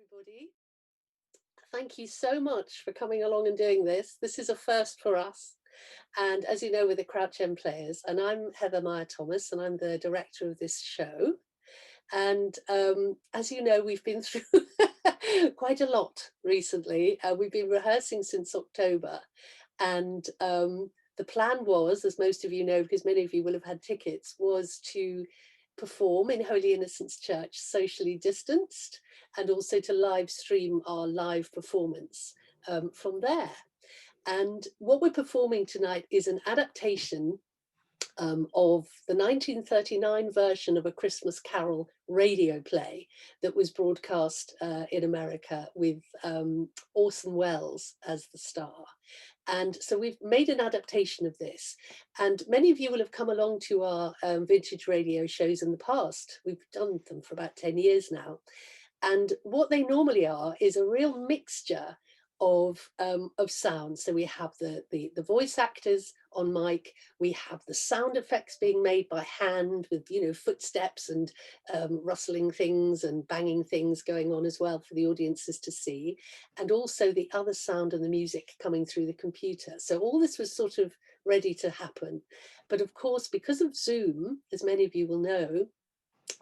everybody. Thank you so much for coming along and doing this. This is a first for us. And as you know, we're the Crouch End Players, and I'm Heather Meyer-Thomas, and I'm the director of this show. And as you know, we've been through quite a lot recently. We've been rehearsing since October. And the plan was, as most of you know, because many of you will have had tickets, was to perform in Holy Innocents Church socially distanced, and also to live stream our live performance from there. And what we're performing tonight is an adaptation of the 1939 version of A Christmas Carol radio play that was broadcast in America with Orson Welles as the star. And so we've made an adaptation of this. And many of you will have come along to our vintage radio shows in the past. We've done them for about 10 years now. And what they normally are is a real mixture of sound. So we have the voice actors on mic, we have the sound effects being made by hand with, you know, footsteps and rustling things and banging things going on as well for the audiences to see, and also the other sound and the music coming through the computer. So all this was sort of ready to happen. But of course, because of Zoom, as many of you will know,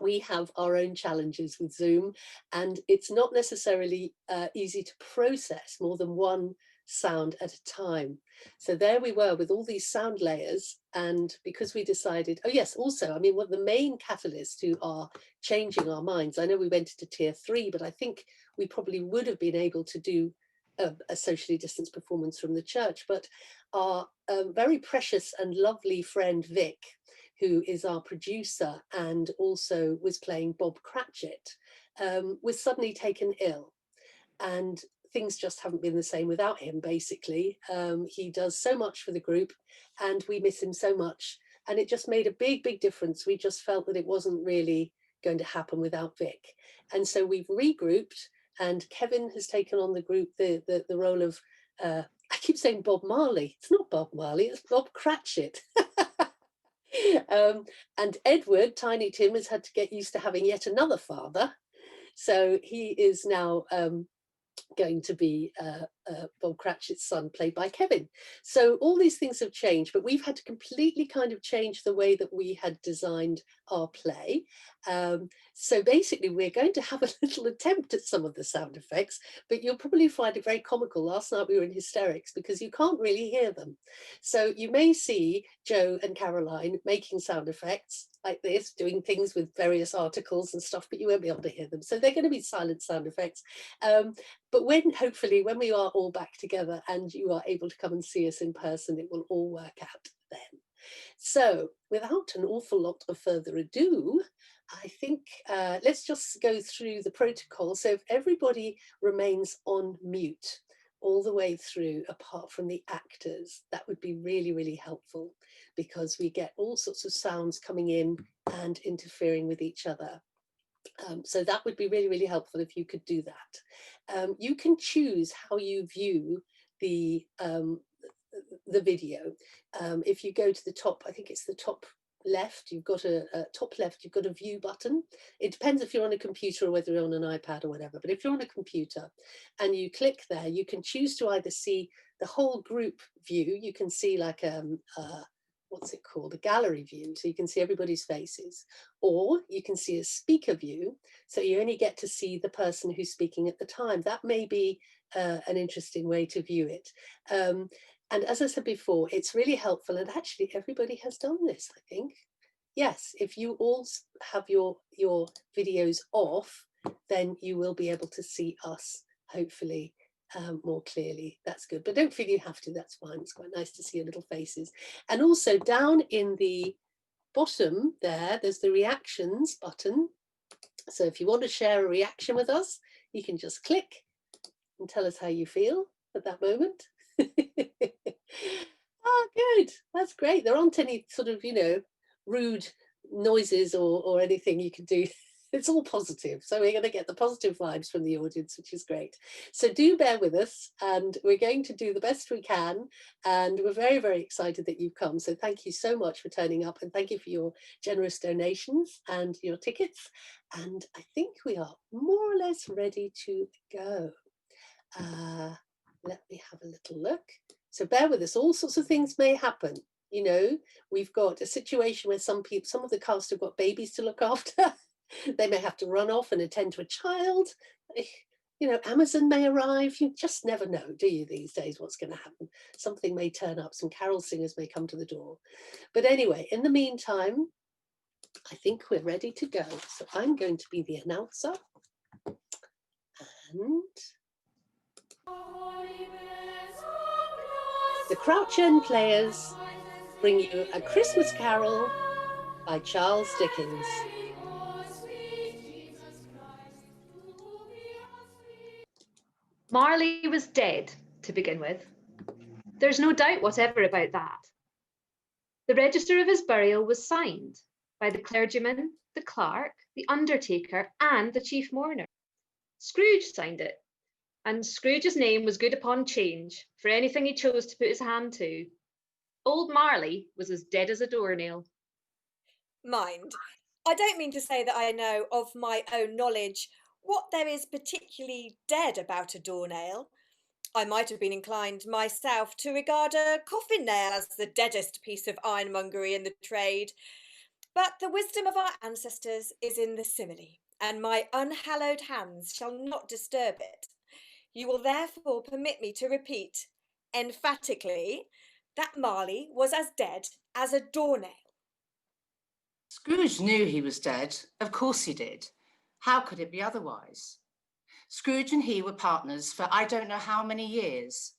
we have our own challenges with Zoom, and it's not necessarily easy to process more than one sound at a time. So there we were with all these sound layers, and because we decided, oh yes, also, I mean, what the main catalysts who are changing our minds, I know we went into tier 3, but I think we probably would have been able to do a socially distanced performance from the church, but our very precious and lovely friend Vic, who is our producer and also was playing Bob Cratchit, was suddenly taken ill. And things just haven't been the same without him, basically. He does so much for the group and we miss him so much. And it just made a big, big difference. We just felt that it wasn't really going to happen without Vic. And so we've regrouped, and Kevin has taken on the group, the role of, I keep saying Bob Marley. It's not Bob Marley, it's Bob Cratchit. And Edward, Tiny Tim, has had to get used to having yet another father. So he is now going to be Bob Cratchit's son, played by Kevin. So all these things have changed, but we've had to completely kind of change the way that we had designed our play. So basically we're going to have a little attempt at some of the sound effects, but you'll probably find it very comical. Last night we were in hysterics because you can't really hear them. So you may see Joe and Caroline making sound effects like this, doing things with various articles and stuff, but you won't be able to hear them. So they're going to be silent sound effects. But hopefully when we are all back together and you are able to come and see us in person, it will all work out then. So without an awful lot of further ado, I think let's just go through the protocol. So if everybody remains on mute all the way through, apart from the actors, that would be really, really helpful, because we get all sorts of sounds coming in and interfering with each other. So that would be really, really helpful if you could do that. You can choose how you view the video. If you go to the top, I think it's the top left, you've got a top left, you've got a view button. It depends if you're on a computer or whether you're on an iPad or whatever, but if you're on a computer and you click there, you can choose to either see the whole group view. You can see like what's it called, a gallery view, so you can see everybody's faces, or you can see a speaker view, so you only get to see the person who's speaking at the time. That may be an interesting way to view it. And as I said before, it's really helpful, and actually everybody has done this, I think. Yes, if you all have your videos off, then you will be able to see us, hopefully, more clearly. That's good, but don't feel you have to, that's fine. It's quite nice to see your little faces. And also down in the bottom there's the reactions button. So if you want to share a reaction with us, you can just click and tell us how you feel at that moment. Oh, good, that's great. There aren't any sort of, you know, rude noises or anything you can do It's all positive. So we're going to get the positive vibes from the audience, which is great. So do bear with us, and we're going to do the best we can. And we're very, very excited that you've come. So thank you so much for turning up, and thank you for your generous donations and your tickets. And I think we are more or less ready to go. Let me have a little look. So bear with us, all sorts of things may happen. You know, we've got a situation where some of the cast have got babies to look after. They may have to run off and attend to a child. You know, Amazon may arrive. You just never know, do you, these days, what's going to happen? Something may turn up, some carol singers may come to the door. But anyway, in the meantime, I think we're ready to go. So I'm going to be the announcer. And the Crouch End Players bring you A Christmas Carol by Charles Dickens. Marley was dead, to begin with. There's no doubt whatever about that. The register of his burial was signed by the clergyman, the clerk, the undertaker, and the chief mourner. Scrooge signed it, and Scrooge's name was good upon change for anything he chose to put his hand to. Old Marley was as dead as a doornail. Mind, I don't mean to say that I know of my own knowledge what there is particularly dead about a doornail. I might have been inclined myself to regard a coffin nail as the deadest piece of ironmongery in the trade. But the wisdom of our ancestors is in the simile, and my unhallowed hands shall not disturb it. You will therefore permit me to repeat, emphatically, that Marley was as dead as a doornail. Scrooge knew he was dead. Of course he did. How could it be otherwise? Scrooge and he were partners for I don't know how many years.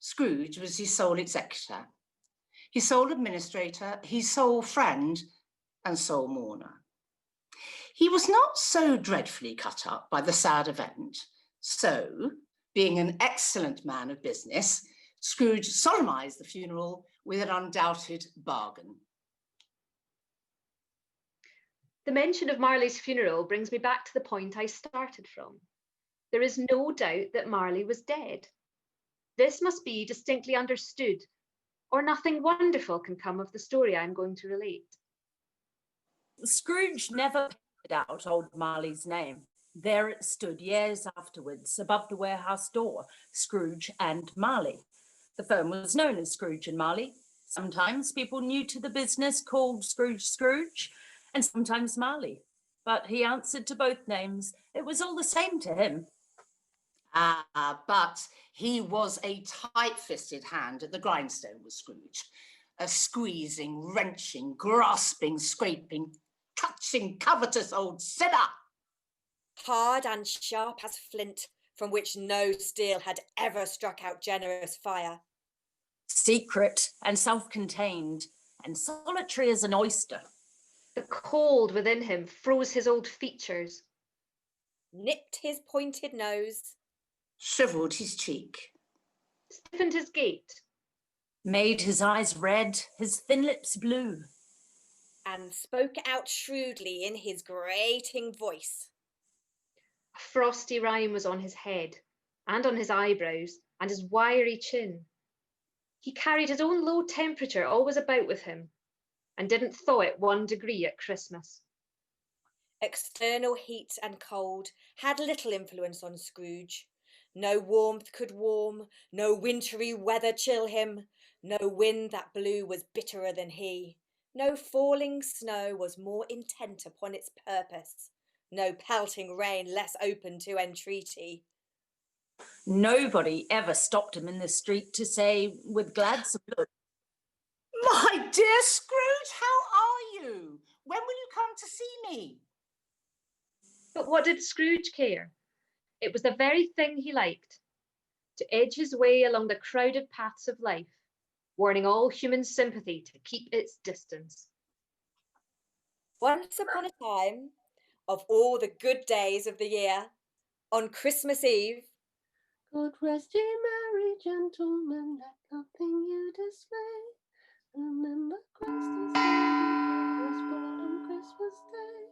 Scrooge was his sole executor, his sole administrator, his sole friend, and sole mourner. He was not so dreadfully cut up by the sad event. So, being an excellent man of business, Scrooge solemnised the funeral with an undoubted bargain. The mention of Marley's funeral brings me back to the point I started from. There is no doubt that Marley was dead. This must be distinctly understood, or nothing wonderful can come of the story I'm going to relate. Scrooge never painted out old Marley's name. There it stood years afterwards, above the warehouse door, Scrooge and Marley. The firm was known as Scrooge and Marley. Sometimes people new to the business called Scrooge, and sometimes Marley. But he answered to both names. It was all the same to him. But he was a tight-fisted hand at the grindstone, was Scrooge. A squeezing, wrenching, grasping, scraping, touching, covetous old sinner. Hard and sharp as flint, from which no steel had ever struck out generous fire. Secret and self-contained, and solitary as an oyster. The cold within him froze his old features. Nipped his pointed nose. Shrivelled his cheek. Stiffened his gait. Made his eyes red, his thin lips blue. And spoke out shrewdly in his grating voice. A frosty rime was on his head, and on his eyebrows, and his wiry chin. He carried his own low temperature always about with him, and didn't thaw it 1 degree at Christmas. External heat and cold had little influence on Scrooge. No warmth could warm, no wintry weather chill him, no wind that blew was bitterer than he, no falling snow was more intent upon its purpose, no pelting rain less open to entreaty. Nobody ever stopped him in the street to say, with gladsome look, My dear Scrooge, how are you? When will you come to see me? But what did Scrooge care? It was the very thing he liked, to edge his way along the crowded paths of life, warning all human sympathy to keep its distance. Once upon a time, of all the good days of the year, on Christmas Eve, God rest ye merry gentlemen, let nothing you dismay. Remember Christ is Savior was born on Christmas Day.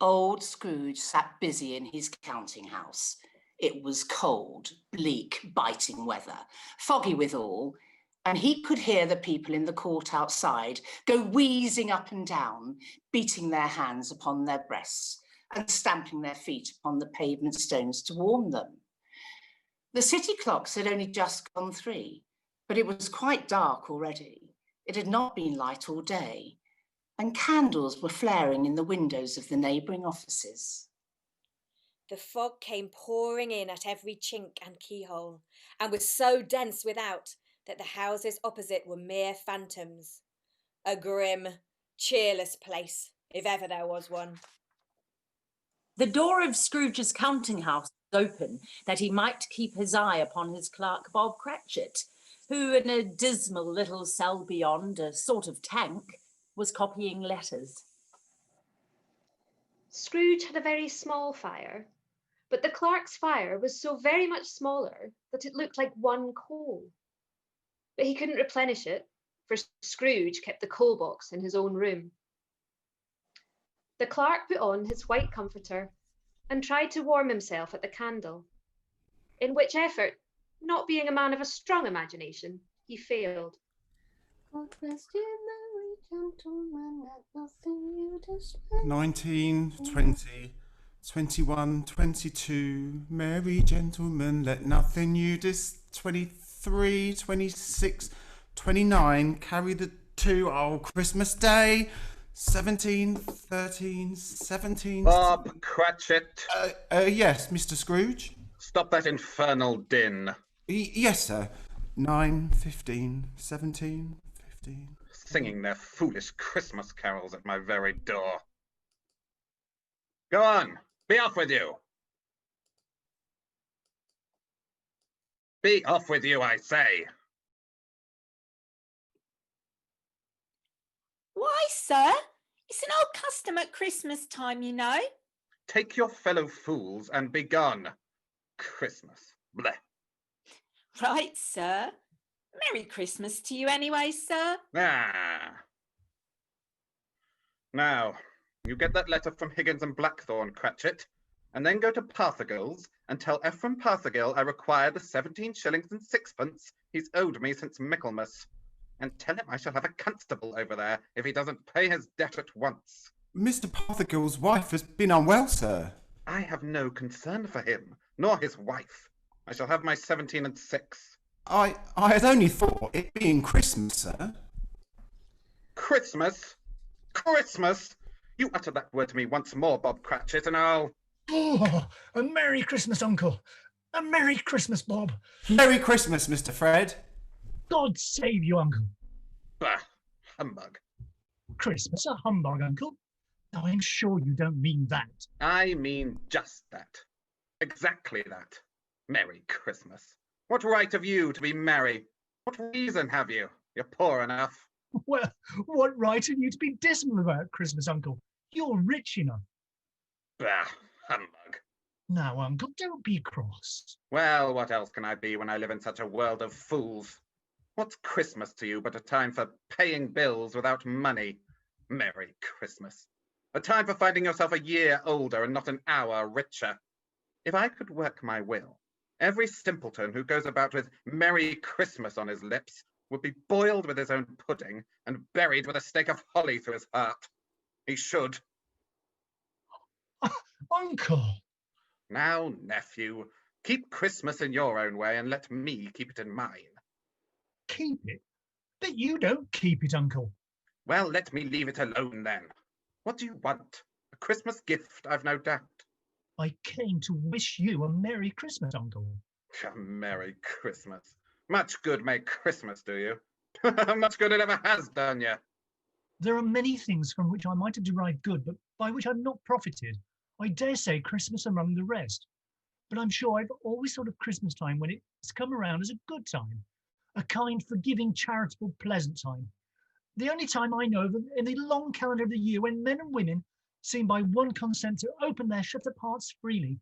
Old Scrooge sat busy in his counting house. It was cold, bleak, biting weather, foggy withal, and he could hear the people in the court outside go wheezing up and down, beating their hands upon their breasts and stamping their feet upon the pavement stones to warm them. The city clocks had only just gone 3, but it was quite dark already. It had not been light all day, and candles were flaring in the windows of the neighbouring offices. The fog came pouring in at every chink and keyhole, and was so dense without that the houses opposite were mere phantoms. A grim, cheerless place, if ever there was one. The door of Scrooge's counting house was open, that he might keep his eye upon his clerk Bob Cratchit, who, in a dismal little cell beyond, a sort of tank, was copying letters. Scrooge had a very small fire, but the clerk's fire was so very much smaller that it looked like one coal. But he couldn't replenish it, for Scrooge kept the coal box in his own room. The clerk put on his white comforter and tried to warm himself at the candle, in which effort, not being a man of a strong imagination, he failed. God rest you, merry gentlemen, let nothing you dismay. 19, 20, 21, 22, merry gentlemen, let nothing you 23, 26, 29, carry the 2, oh, Christmas Day, 17, 13, 17... Bob Cratchit. Yes, Mr. Scrooge? Stop that infernal din. Yes, sir. 9, 15, 17, 15... Singing their foolish Christmas carols at my very door. Go on, be off with you. Be off with you, I say. Why, sir? It's an old custom at Christmas time, you know. Take your fellow fools and be gone. Christmas. Bleh. Right, sir. Merry Christmas to you anyway, sir. Ah. Now, you get that letter from Higgins and Blackthorn, Cratchit, and then go to Parthiggle's and tell Ephraim Parthigle I require the 17 shillings and 6pence he's owed me since Michaelmas. And tell him I shall have a constable over there if he doesn't pay his debt at once. Mr. Parthigle's wife has been unwell, sir. I have no concern for him, nor his wife. I shall have my 17 and 6. I had only thought it being Christmas, sir. Christmas? Christmas? You utter that word to me once more, Bob Cratchit, and I'll... Oh, a Merry Christmas, Uncle. A Merry Christmas, Bob. Merry Christmas, Mr. Fred. God save you, Uncle. Bah, humbug. Christmas a humbug, Uncle. Now, I'm sure you don't mean that. I mean just that. Exactly that. Merry Christmas. What right have you to be merry? What reason have you? You're poor enough. Well, what right have you to be dismal about Christmas, Uncle? You're rich, you know. Bah, humbug. Now, Uncle, don't be cross. Well, what else can I be when I live in such a world of fools? What's Christmas to you but a time for paying bills without money? Merry Christmas. A time for finding yourself a year older and not an hour richer. If I could work my will, every simpleton who goes about with Merry Christmas on his lips would be boiled with his own pudding and buried with a stake of holly through his heart. He should. Uncle! Now, nephew, keep Christmas in your own way and let me keep it in mine. Keep it? But you don't keep it, Uncle. Well, let me leave it alone then. What do you want? A Christmas gift, I've no doubt. I came to wish you a Merry Christmas, Uncle. A Merry Christmas. Much good may Christmas do you. Much good it ever has done you. There are many things from which I might have derived good, but by which I've not profited. I dare say Christmas among the rest. But I'm sure I've always thought of Christmas time when it's come around as a good time. A kind, forgiving, charitable, pleasant time. The only time I know of in the long calendar of the year when men and women seem by one consent to open their shut-up hearts freely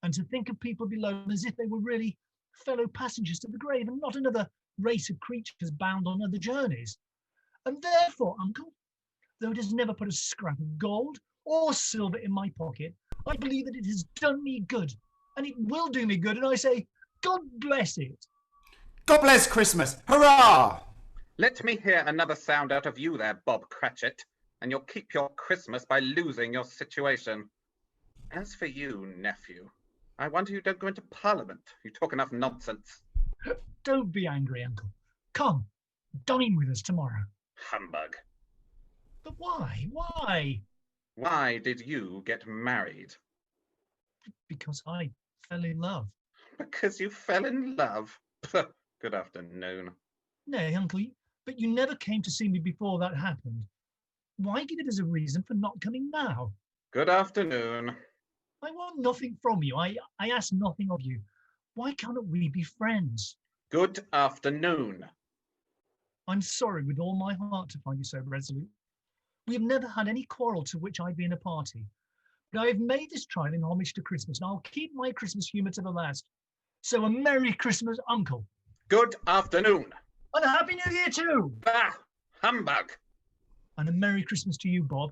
and to think of people below them as if they were really fellow passengers to the grave and not another race of creatures bound on other journeys. And therefore, Uncle, though it has never put a scrap of gold or silver in my pocket, I believe that it has done me good, and it will do me good, and I say, God bless it. God bless Christmas! Hurrah! Let me hear another sound out of you there, Bob Cratchit, and you'll keep your Christmas by losing your situation. As for you, nephew, I wonder you don't go into Parliament. You talk enough nonsense. Don't be angry, Uncle. Come, dine with us tomorrow. Humbug. But why? Why? Why did you get married? Because I fell in love. Because you fell in love? Good afternoon. Nay, Uncle, but you never came to see me before that happened. Why give it as a reason for not coming now? Good afternoon. I want nothing from you. I ask nothing of you. Why cannot we be friends? Good afternoon. I'm sorry with all my heart to find you so resolute. We have never had any quarrel to which I've been a party. But I have made this trial in homage to Christmas, and I'll keep my Christmas humour to the last. So a Merry Christmas, Uncle. Good afternoon. And a Happy New Year too. Bah! Humbug. And a Merry Christmas to you, Bob,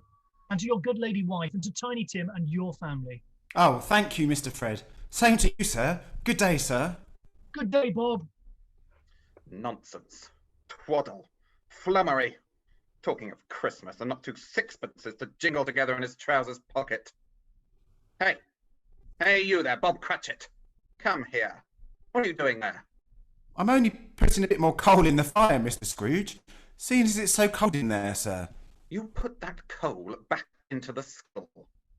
and to your good lady wife, and to Tiny Tim and your family. Oh, thank you, Mr. Fred. Same to you, sir. Good day, sir. Good day, Bob. Nonsense. Twaddle. Flummery. Talking of Christmas and not 2 sixpences to jingle together in his trousers pocket. Hey. Hey, you there, Bob Cratchit. Come here. What are you doing there? I'm only putting a bit more coal in the fire, Mr. Scrooge, seeing as it's so cold in there, sir. You put that coal back into the skull.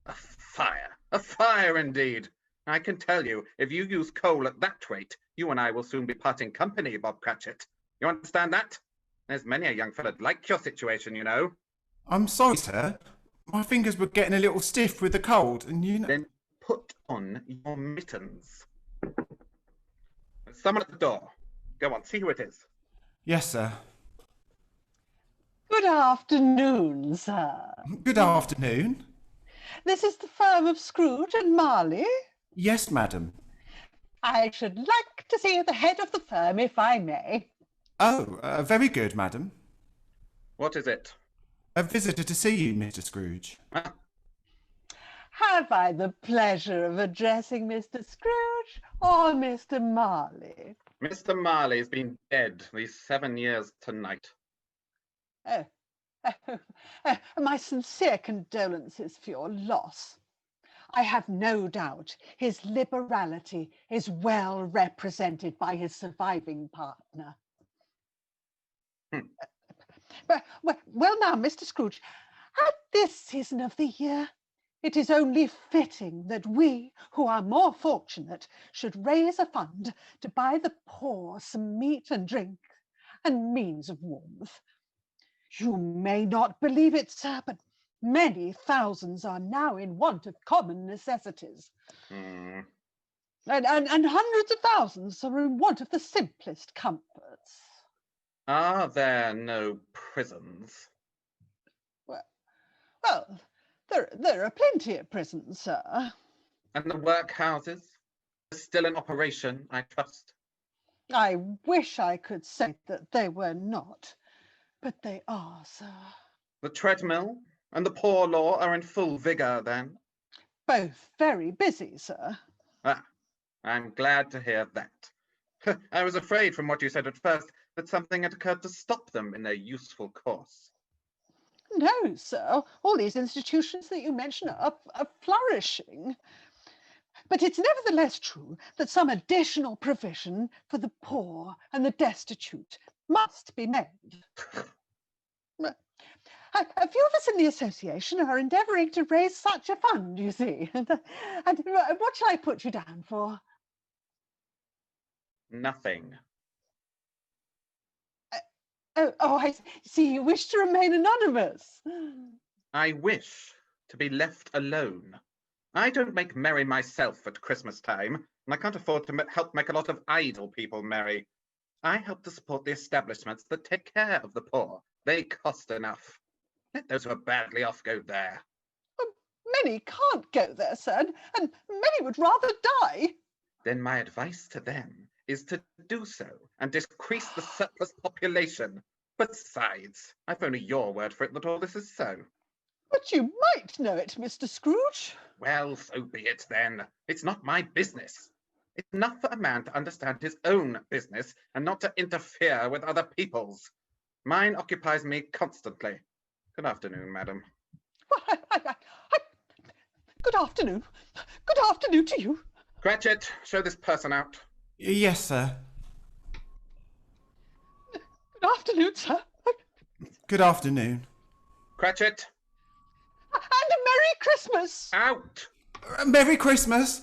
A fire. A fire indeed. I can tell you, if you use coal at that rate, you and I will soon be parting company, Bob Cratchit. You understand that? There's many a young fellow like your situation, you know. I'm sorry, sir. My fingers were getting a little stiff with the cold, and you know... Then put on your mittens. There's someone at the door. Go on, see who it is. Yes, sir. Good afternoon, sir. Good afternoon. This is the firm of Scrooge and Marley. Yes, madam. I should like to see the head of the firm, if I may. Oh, very good, madam. What is it? A visitor to see you, Mr. Scrooge. Ah, Have I the pleasure of addressing Mr. Scrooge or Mr. Marley? Mr. Marley's been dead these 7 years tonight. My sincere condolences for your loss. I have no doubt his liberality is well represented by his surviving partner. Well now, Mr. Scrooge, at this season of the year, it is only fitting that we, who are more fortunate, should raise a fund to buy the poor some meat and drink and means of warmth. You may not believe it, sir, but many thousands are now in want of common necessities. And hundreds of thousands are in want of the simplest comforts. Are there no prisons? Well, there are plenty of prisons, sir. And the workhouses? Are still in operation, I trust. I wish I could say that they were not, but they are, sir. The treadmill and the poor law are in full vigour, then? Both very busy, sir. Ah, I'm glad to hear that. I was afraid from what you said at first that something had occurred to stop them in their useful course. No, sir. All these institutions that you mention are flourishing. But it's nevertheless true that some additional provision for the poor and the destitute must be made. A few of us in the association are endeavouring to raise such a fund, you see. And what shall I put you down for? Nothing. Oh, I see. You wish to remain anonymous. I wish to be left alone. I don't make merry myself at Christmas time, and I can't afford to help make a lot of idle people merry. I help to support the establishments that take care of the poor. They cost enough. Let those who are badly off go there. Many can't go there, sir, and many would rather die. Then my advice to them is to do so and decrease the surplus population. Besides, I've only your word for it that all this is so. But you might know it, Mr. Scrooge. Well, so be it then. It's not my business. It's enough for a man to understand his own business and not to interfere with other people's. Mine occupies me constantly. Good afternoon, madam. Well, good afternoon. Good afternoon to you. Cratchit, show this person out. Yes, sir. Good afternoon, sir. Good afternoon. Cratchit, And a Merry Christmas. out! Merry Christmas.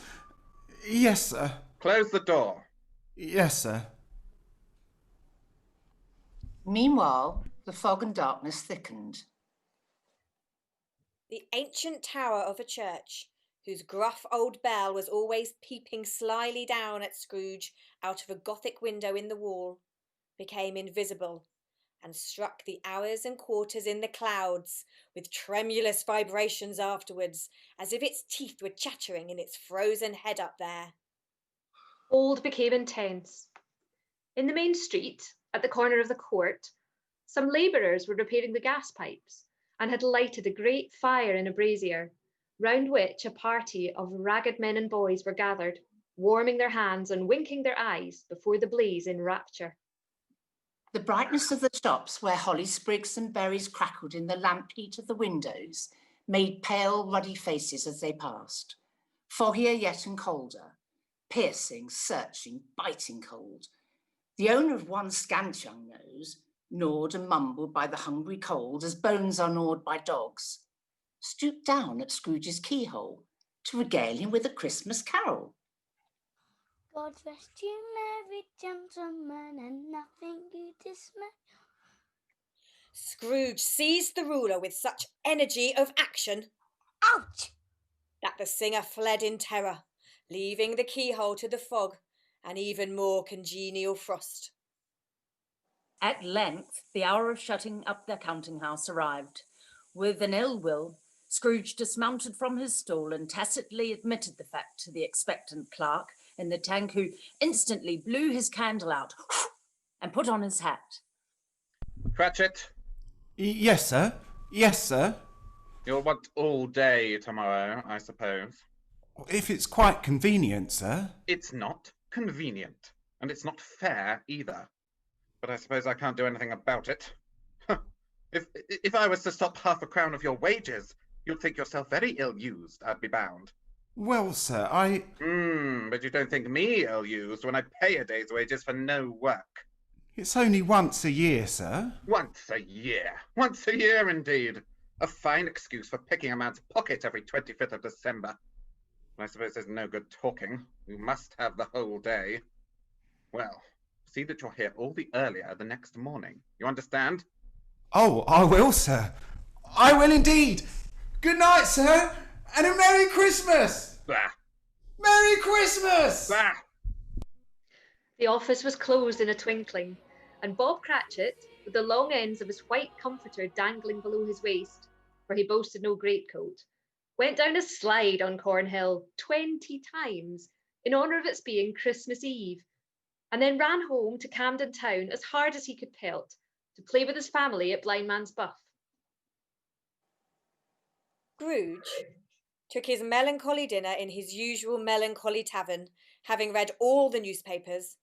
Yes, sir. Close the door. Yes, sir. Meanwhile, the fog and darkness thickened. The ancient tower of a church, whose gruff old bell was always peeping slyly down at Scrooge out of a Gothic window in the wall, became invisible and struck the hours and quarters in the clouds with tremulous vibrations afterwards, as if its teeth were chattering in its frozen head up there. Cold became intense. In the main street, at the corner of the court, some labourers were repairing the gas pipes and had lighted a great fire in a brazier, round which a party of ragged men and boys were gathered, warming their hands and winking their eyes before the blaze in rapture. The brightness of the shops where holly sprigs and berries crackled in the lamp heat of the windows made pale, ruddy faces as they passed, foggier yet and colder, piercing, searching, biting cold. The owner of one scant young nose, gnawed and mumbled by the hungry cold as bones are gnawed by dogs, stooped down at Scrooge's keyhole to regale him with a Christmas carol. God rest you, merry gentlemen, and nothing you dismay. Scrooge seized the ruler with such energy of action, Ouch! that the singer fled in terror, leaving the keyhole to the fog and even more congenial frost. At length, the hour of shutting up the counting-house arrived. With an ill will, Scrooge dismounted from his stool and tacitly admitted the fact to the expectant clerk in the tank, who instantly blew his candle out and put on his hat. Cratchit, Yes, sir. Yes, sir. you'll want all day tomorrow, I suppose. If it's quite convenient, sir. It's not convenient, and it's not fair either. But I suppose I can't do anything about it. If I was to stop half a crown of your wages, you'd think yourself very ill-used, I'd be bound. Well, sir, But you don't think me ill-used when I pay a day's wages for no work. It's only once a year, sir. Once a year. Once a year, indeed. A fine excuse for picking a man's pocket every 25th of December. I suppose there's no good talking. You must have the whole day. Well, see that you're here all the earlier the next morning. You understand? Oh, I will, sir. I will indeed. Good night, sir, and a Merry Christmas! Bah! Merry Christmas! Bah! The office was closed in a twinkling, and Bob Cratchit, with the long ends of his white comforter dangling below his waist, for he boasted no greatcoat, went down a slide on Cornhill 20 times in honour of its being Christmas Eve, and then ran home to Camden Town as hard as he could pelt to play with his family at Blindman's Buff. Scrooge took his melancholy dinner in his usual melancholy tavern, having read all the newspapers,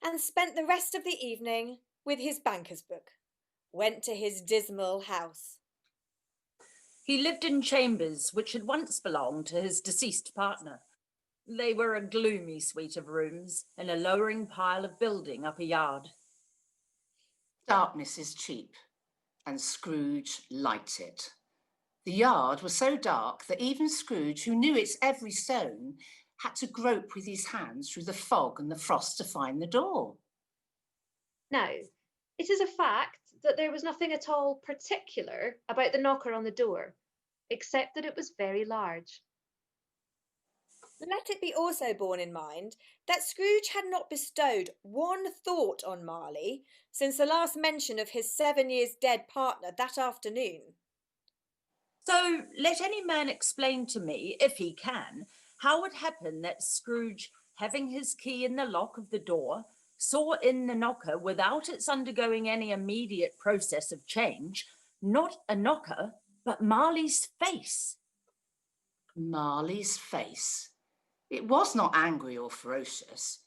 and spent the rest of the evening with his banker's book, went to his dismal house. He lived in chambers which had once belonged to his deceased partner. They were a gloomy suite of rooms in a lowering pile of building up a yard. Darkness is cheap, and Scrooge liked it. The yard was so dark that even Scrooge, who knew its every stone, had to grope with his hands through the fog and the frost to find the door. Now, it is a fact that there was nothing at all particular about the knocker on the door, except that it was very large. Let it be also borne in mind that Scrooge had not bestowed one thought on Marley since the last mention of his 7 years dead partner that afternoon. So let any man explain to me, if he can, how it happened that Scrooge, having his key in the lock of the door, saw in the knocker, without its undergoing any immediate process of change, not a knocker, but Marley's face. Marley's face. It was not angry or ferocious,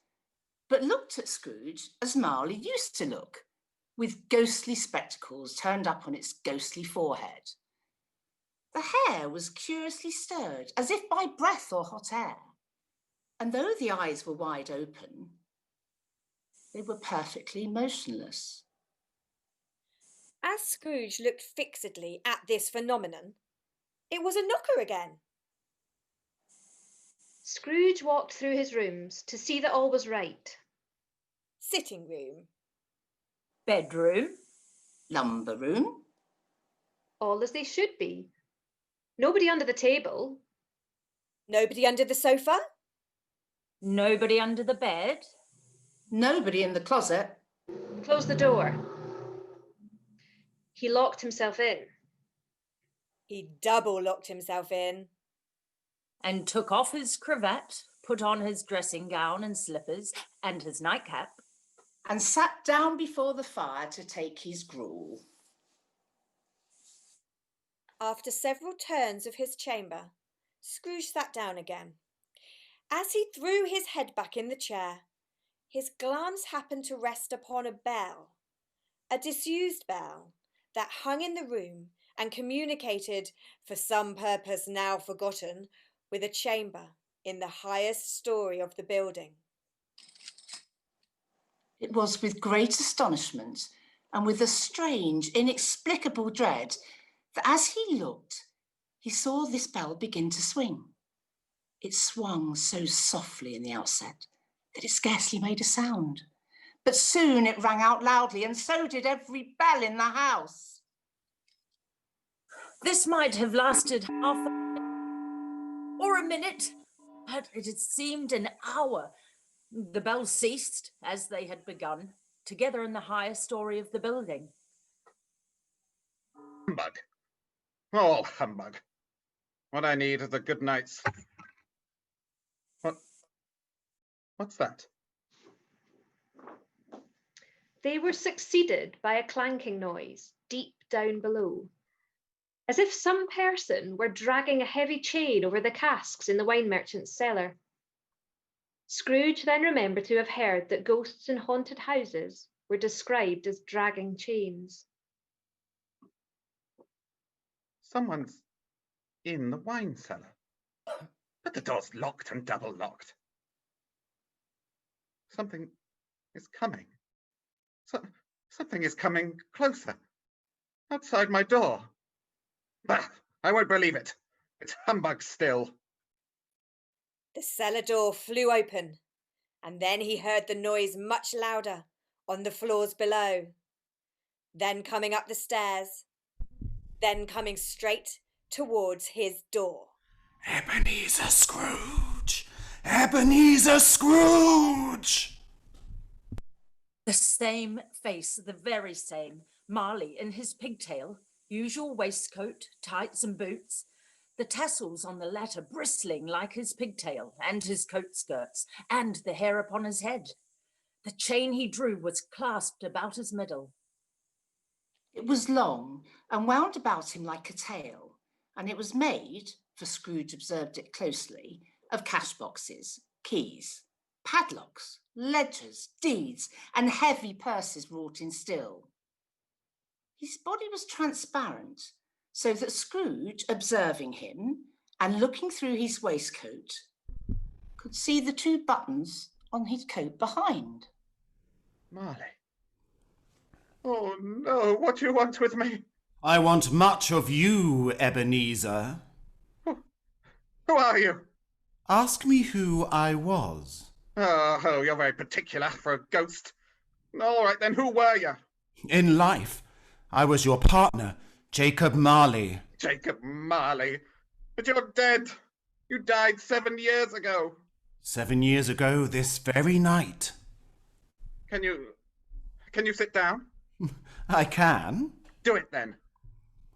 but looked at Scrooge as Marley used to look, with ghostly spectacles turned up on its ghostly forehead. The hair was curiously stirred, as if by breath or hot air, and though the eyes were wide open, they were perfectly motionless. As Scrooge looked fixedly at this phenomenon, it was a knocker again. Scrooge walked through his rooms to see that all was right. Sitting room, Bedroom, Lumber room, All as they should be. Nobody under the table. nobody under the sofa, nobody under the bed. nobody in the closet. Closed the door. He locked himself in. he double locked himself in, And took off his cravat, put on his dressing gown and slippers, and his nightcap. And sat down before the fire to take his gruel. After several turns of his chamber, Scrooge sat down again. As he threw his head back in the chair, his glance happened to rest upon a bell, a disused bell that hung in the room and communicated, for some purpose now forgotten, with a chamber in the highest story of the building. It was with great astonishment and with a strange, inexplicable dread that as he looked, he saw this bell begin to swing. It swung so softly in the outset that it scarcely made a sound, but soon it rang out loudly, and so did every bell in the house. This might have lasted half a minute or a minute, but it had seemed an hour. The bells ceased as they had begun, together in the higher story of the building. Humbug. All humbug. What I need is a good night's... What's that? They were succeeded by a clanking noise deep down below, as if some person were dragging a heavy chain over the casks in the wine merchant's cellar. Scrooge then remembered to have heard that ghosts in haunted houses were described as dragging chains. Someone's in the wine cellar. But the door's locked and double locked. Something is coming. Something is coming closer. Outside my door. Bah! I won't believe it. It's humbug still. The cellar door flew open, and then he heard the noise much louder on the floors below. Then coming up the stairs. Then coming straight towards his door. Ebenezer Scrooge! Ebenezer Scrooge! The same face, the very same. Marley in his pigtail, usual waistcoat, tights and boots, the tassels on the latter bristling like his pigtail and his coat skirts, and the hair upon his head. The chain he drew was clasped about his middle. It was long and wound about him like a tail, and it was made, for Scrooge observed it closely, of cash boxes, keys, padlocks, ledgers, deeds, and heavy purses wrought in steel. His body was transparent, so that Scrooge, observing him and looking through his waistcoat, could see the two buttons on his coat behind. Marley. Oh no, what do you want with me? I want much of you, Ebenezer. Who are you? Ask me who I was. Oh, you're very particular for a ghost. All right then, who were you? In life, I was your partner, Jacob Marley. Jacob Marley. But you're dead. You died 7 years ago. 7 years ago this very night. Can you sit down? I can. Do it then.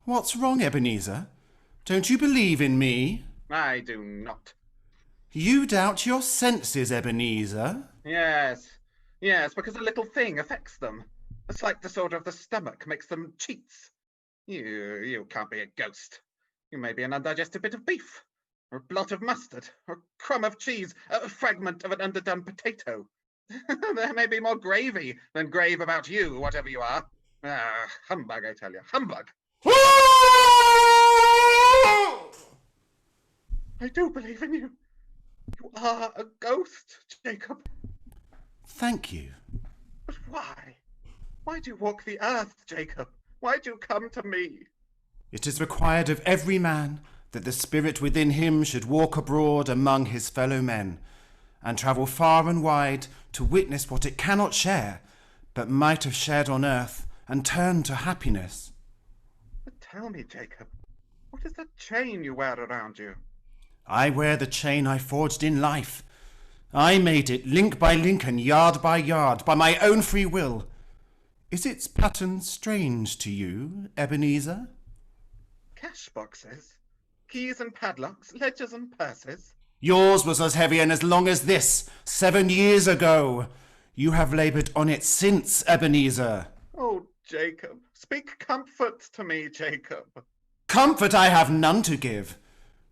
What's wrong, Ebenezer? Don't you believe in me? I do not. You doubt your senses, Ebenezer? Yes, because a little thing affects them. A slight disorder of the stomach makes them cheats. You can't be a ghost. You may be an undigested bit of beef, or a blot of mustard, or a crumb of cheese, a fragment of an underdone potato. There may be more gravy than grave about you, whatever you are. Ah, humbug, I tell you, humbug. I do believe in you. You are a ghost, Jacob. Thank you. But why? Why do you walk the earth, Jacob? Why do you come to me? It is required of every man that the spirit within him should walk abroad among his fellow men, and travel far and wide to witness what it cannot share, but might have shared on earth, and turn to happiness. But tell me, Jacob, what is that chain you wear around you? I wear the chain I forged in life. I made it link by link and yard by yard, by my own free will. Is its pattern strange to you, Ebenezer? Cash boxes, keys and padlocks, ledgers and purses. Yours was as heavy and as long as this, 7 years ago. You have laboured on it since, Ebenezer. Oh, Jacob, speak comfort to me, Jacob. Comfort I have none to give.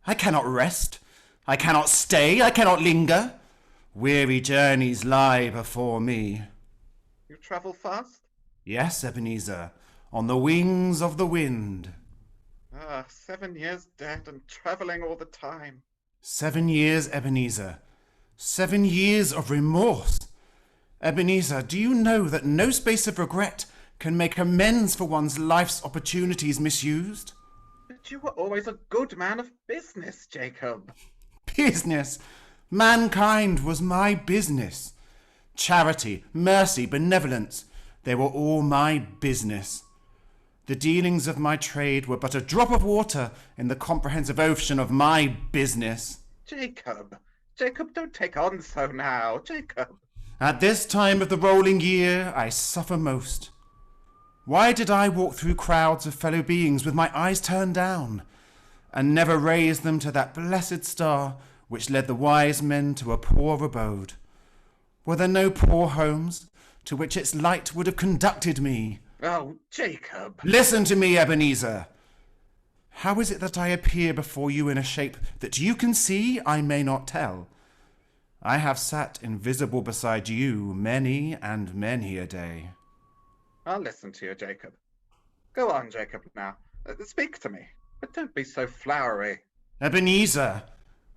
I cannot rest. I cannot stay. I cannot linger. Weary journeys lie before me. You travel fast? Yes, Ebenezer, on the wings of the wind. Ah, 7 years dead and travelling all the time. 7 years, Ebenezer. 7 years of remorse. Ebenezer, do you know that no space of regret can make amends for one's life's opportunities misused? But you were always a good man of business, Jacob. Business? Mankind was my business. Charity, mercy, benevolence, they were all my business. The dealings of my trade were but a drop of water in the comprehensive ocean of my business. Jacob, don't take on so now, Jacob. At this time of the rolling year, I suffer most. Why did I walk through crowds of fellow beings with my eyes turned down, and never raise them to that blessed star which led the wise men to a poor abode? Were there no poor homes to which its light would have conducted me? Oh, Jacob. Listen to me, Ebenezer. How is it that I appear before you in a shape that you can see, I may not tell? I have sat invisible beside you many and many a day. I'll listen to you, Jacob. Go on, Jacob, now. Speak to me, but don't be so flowery. Ebenezer,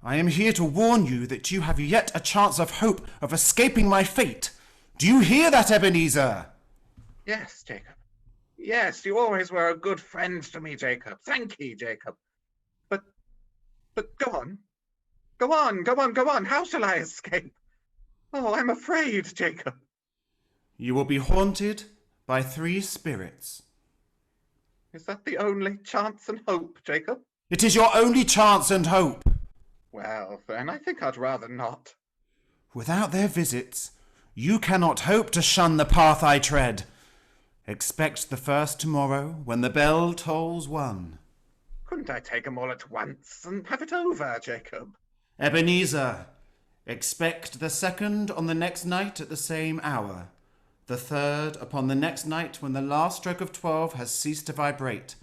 I am here to warn you that you have yet a chance of hope of escaping my fate. Do you hear that, Ebenezer? Yes, Jacob. Yes, you always were a good friend to me, Jacob. Thank you, Jacob. But go on. Go on, go on, go on. How shall I escape? Oh, I'm afraid, Jacob. You will be haunted by 3 spirits. Is that the only chance and hope, Jacob? It is your only chance and hope. Well, then, I think I'd rather not. Without their visits, you cannot hope to shun the path I tread. Expect the first tomorrow when the bell tolls 1. Couldn't I take 'em all at once and have it over, Jacob? Ebenezer, expect the second on the next night at the same hour. The third upon the next night when the last stroke of 12 has ceased to vibrate.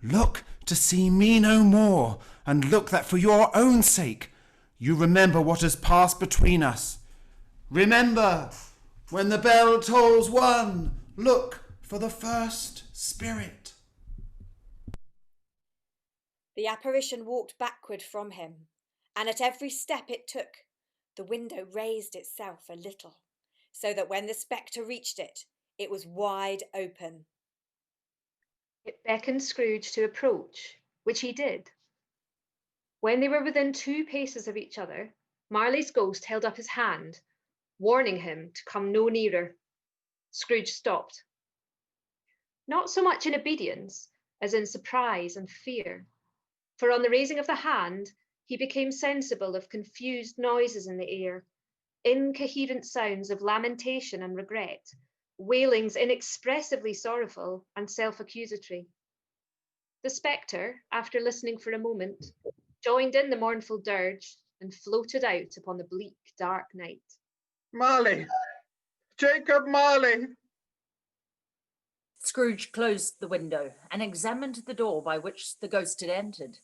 Look to see me no more, and look that for your own sake you remember what has passed between us. Remember, when the bell tolls 1, look for the first spirit. The apparition walked backward from him, and at every step it took, the window raised itself a little, so that when the spectre reached it, it was wide open. It beckoned Scrooge to approach, which he did. When they were within 2 paces of each other, Marley's ghost held up his hand, warning him to come no nearer. Scrooge stopped. Not so much in obedience as in surprise and fear, for on the raising of the hand, he became sensible of confused noises in the air, incoherent sounds of lamentation and regret, wailings inexpressibly sorrowful and self-accusatory. The spectre, after listening for a moment, joined in the mournful dirge and floated out upon the bleak, dark night. Marley! Jacob Marley! Scrooge closed the window and examined the door by which the ghost had entered.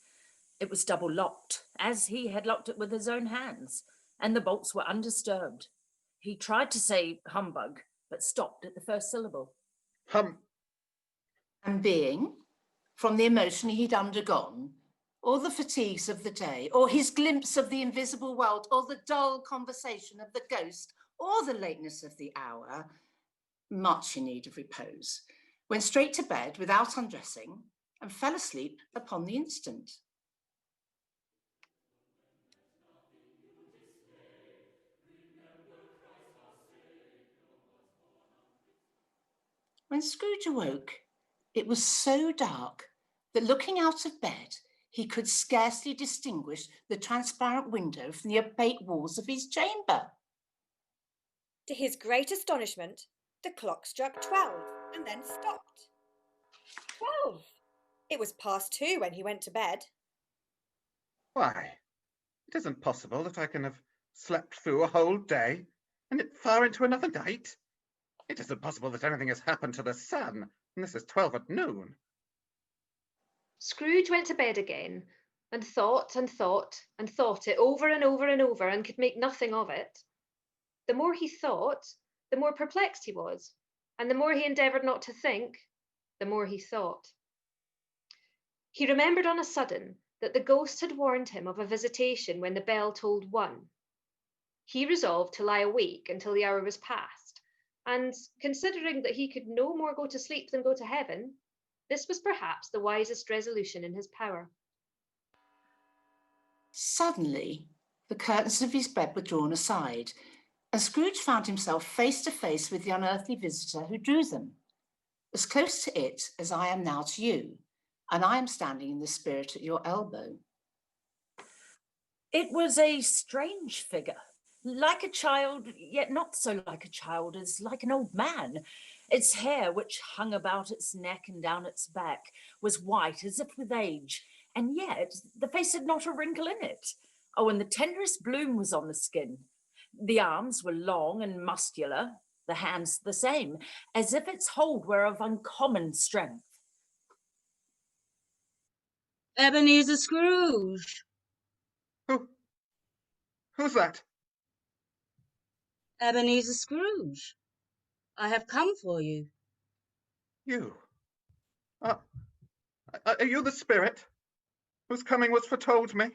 It was double locked, as he had locked it with his own hands, and the bolts were undisturbed. He tried to say humbug, but stopped at the first syllable. And being, from the emotion he'd undergone, or the fatigues of the day, or his glimpse of the invisible world, or the dull conversation of the ghost, or the lateness of the hour, much in need of repose, went straight to bed without undressing and fell asleep upon the instant. When Scrooge awoke, it was so dark that looking out of bed, he could scarcely distinguish the transparent window from the opaque walls of his chamber. To his great astonishment, the clock struck 12 and then stopped. 12! It was past 2 when he went to bed. Why, it isn't possible that I can have slept through a whole day and it far into another night. It isn't possible that anything has happened to the sun, and this is 12 at noon. Scrooge went to bed again and thought and thought and thought it over and over and over and could make nothing of it. The more he thought, the more perplexed he was, and the more he endeavoured not to think, the more he thought. He remembered on a sudden that the ghost had warned him of a visitation when the bell tolled 1. He resolved to lie awake until the hour was past, and considering that he could no more go to sleep than go to heaven, this was perhaps the wisest resolution in his power. Suddenly, the curtains of his bed were drawn aside, and Scrooge found himself face to face with the unearthly visitor who drew them, as close to it as I am now to you, and I am standing in the spirit at your elbow. It was a strange figure, like a child, yet not so like a child as like an old man. Its hair, which hung about its neck and down its back, was white as if with age, and yet the face had not a wrinkle in it. Oh, and the tenderest bloom was on the skin. The arms were long and muscular, the hands the same, as if its hold were of uncommon strength. Ebenezer Scrooge. Who's that? Ebenezer Scrooge. I have come for you. You? Are you the spirit whose coming was foretold me?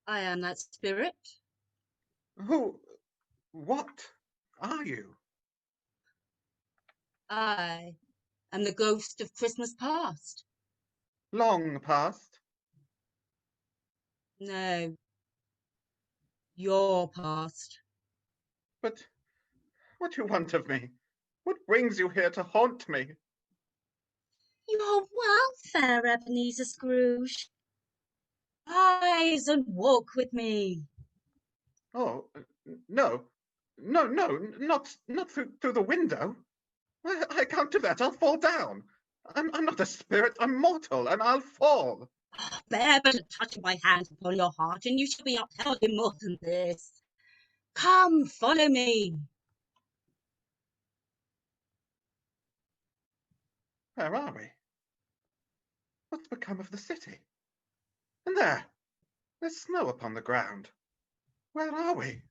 I am that spirit. What are you? I am the ghost of Christmas past. Long past? No, your past. But what do you want of me? What brings you here to haunt me? Your welfare, Ebenezer Scrooge. Rise and walk with me. Oh, no, not through the window. I can't do that. I'll fall down. I'm not a spirit. I'm mortal, and I'll fall. Oh, bear but a touch of my hand upon your heart, and you shall be upheld in more than this. Come, follow me. Where are we? What's become of the city? And there's snow upon the ground. Where are we?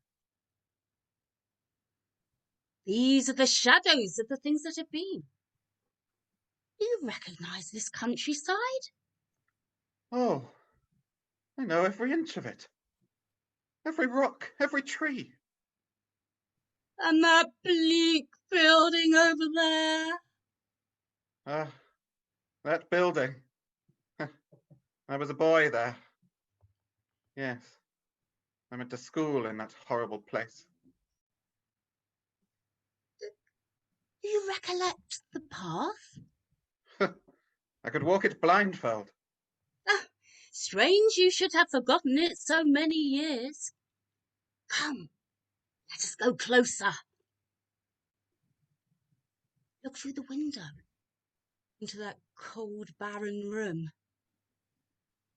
These are the shadows of the things that have been. Do you recognise this countryside? Oh, I know every inch of it. Every rock, every tree. And that bleak building over there. Ah, that building. I was a boy there. Yes, I went to school in that horrible place. Do you recollect the path? I could walk it blindfold. Ah, strange you should have forgotten it so many years. Come, let us go closer. Look through the window into that cold, barren room.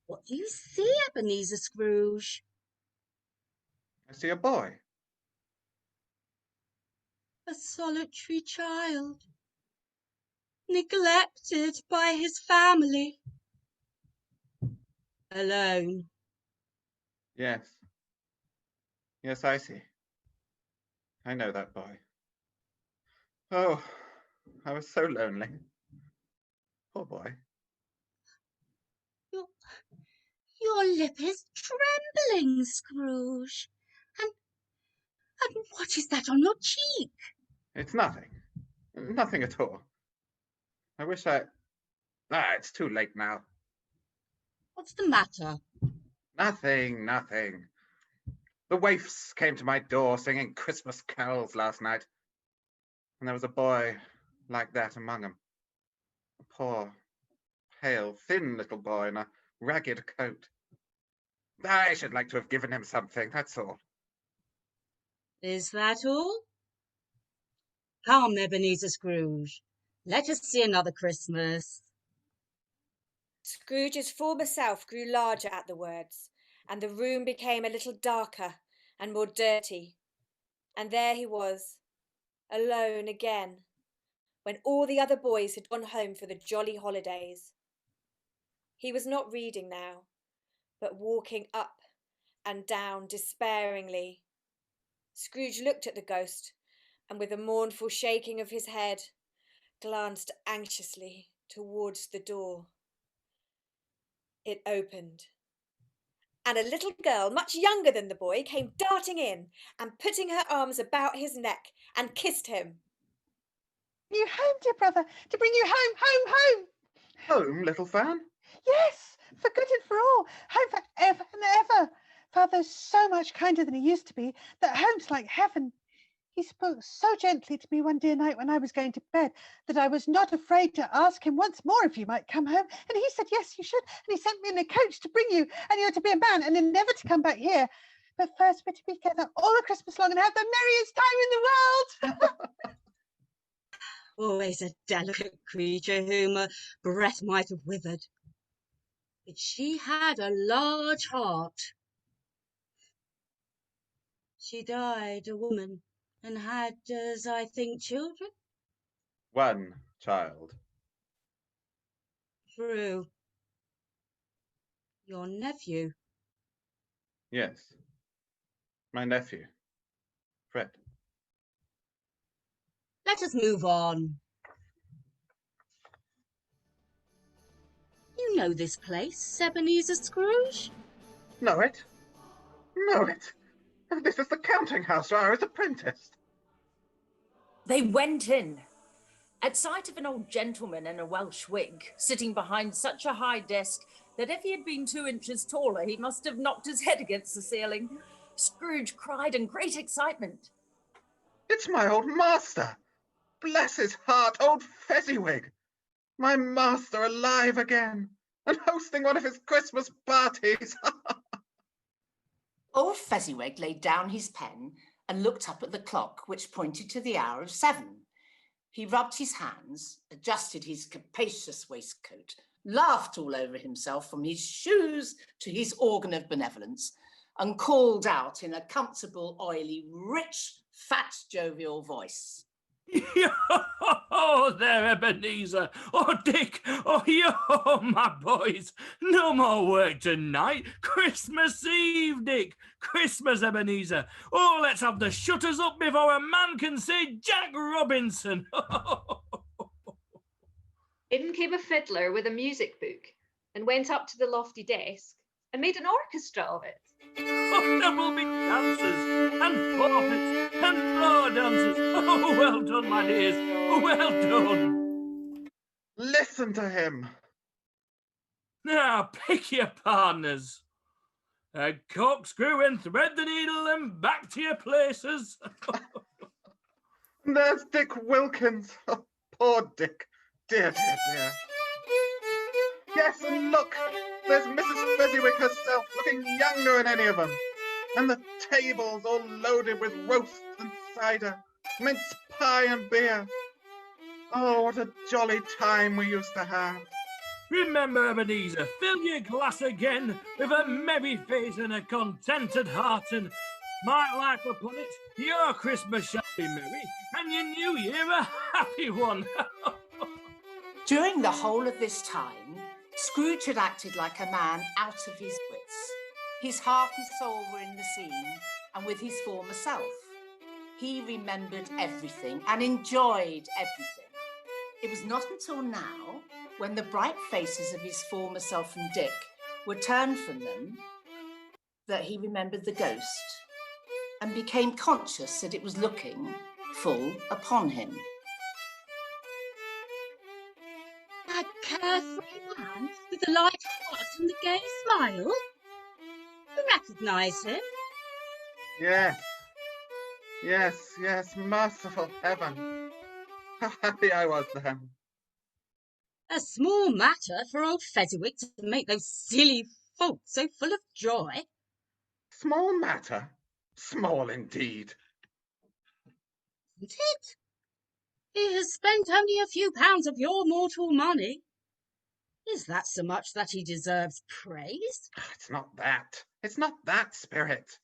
What do you see, Ebenezer Scrooge? I see a boy. A solitary child. neglected by his family, alone. Yes. Yes, I see. I know that boy. Oh, I was so lonely. Poor boy. Your lip is trembling, Scrooge. And what is that on your cheek? It's nothing. Nothing at all. I wish I... it's too late now. What's the matter? Nothing. The waifs came to my door singing Christmas carols last night. And there was a boy like that among them. A poor, pale, thin little boy in a ragged coat. I should like to have given him something, that's all. Is that all? Come, Ebenezer Scrooge. Let us see another Christmas. Scrooge's former self grew larger at the words, and the room became a little darker and more dirty. And there he was, alone again, when all the other boys had gone home for the jolly holidays. He was not reading now, but walking up and down despairingly. Scrooge looked at the ghost, and with a mournful shaking of his head, glanced anxiously towards the door. It opened, and a little girl, much younger than the boy, came darting in and putting her arms about his neck and kissed him. You home, dear brother, to bring you home. Home, little Fan? Yes, for good and for all, home for ever and ever. Father's so much kinder than he used to be that home's like heaven. He spoke so gently to me one dear night when I was going to bed that I was not afraid to ask him once more if you might come home. And he said, yes, you should. And he sent me in a coach to bring you, and you're to be a man and then never to come back here. But first we're to be together all the Christmas long and have the merriest time in the world. Always a delicate creature whom a breath might have withered. But she had a large heart. She died a woman and had, as I think, children? One child. True. Your nephew? Yes. My nephew, Fred. Let us move on. You know this place, Ebenezer Scrooge? Know it? This is the counting house where I was apprenticed. They went in. At sight of an old gentleman in a Welsh wig, sitting behind such a high desk that if he had been 2 inches taller, he must have knocked his head against the ceiling, Scrooge cried in great excitement. It's my old master! Bless his heart, old Fezziwig! My master alive again, and hosting one of his Christmas parties! Old Fezziwig laid down his pen and looked up at the clock, which pointed to the hour of 7. He rubbed his hands, adjusted his capacious waistcoat, laughed all over himself from his shoes to his organ of benevolence, and called out in a comfortable, oily, rich, fat, jovial voice. Oh, there, Ebenezer. Oh, Dick. Oh, yo, my boys. No more work tonight. Christmas Eve, Dick. Christmas, Ebenezer. Oh, let's have the shutters up before a man can say Jack Robinson. In came a fiddler with a music book and went up to the lofty desk and made an orchestra of it. Oh, there will be dancers and forfeits and more dancers. Oh, well done, my dears. Well done. Listen to him. Now, pick your partners. A corkscrew and thread the needle and back to your places. There's Dick Wilkins. Oh, poor Dick. Dear. Yes, and look, there's Mrs. Fezziwig herself, looking younger than any of them. And the tables all loaded with roasts and cider, mince pie and beer. Oh, what a jolly time we used to have. Remember, Ebenezer, fill your glass again with a merry face and a contented heart, and mark life upon it, your Christmas shall be merry, and your New Year a happy one. During the whole of this time, Scrooge had acted like a man out of his wits. His heart and soul were in the scene, and with his former self. He remembered everything and enjoyed everything. It was not until now, when the bright faces of his former self and Dick were turned from them, that he remembered the ghost and became conscious that it was looking full upon him. That carefree man with the light heart and the gay smile? You recognise him? Yes. Yes, yes, merciful heaven. How happy I was then. A small matter for old Fezziwig to make those silly folk so full of joy. Small matter? Small indeed. Isn't it? He has spent only a few pounds of your mortal money. Is that so much that he deserves praise? It's not that. It's not that, Spirit.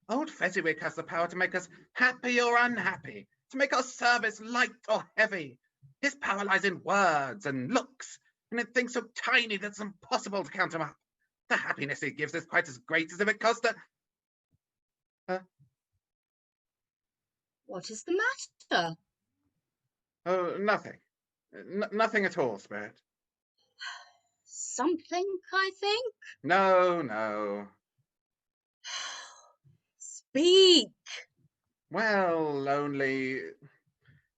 Old Fezziwig has the power to make us happy or unhappy, to make our service light or heavy. His power lies in words and looks, and in things so tiny that it's impossible to count them up. The happiness he gives is quite as great as if it cost a... What is the matter? Oh, nothing. Nothing at all, Spirit. Something, I think? No, no. Speak! Well, only...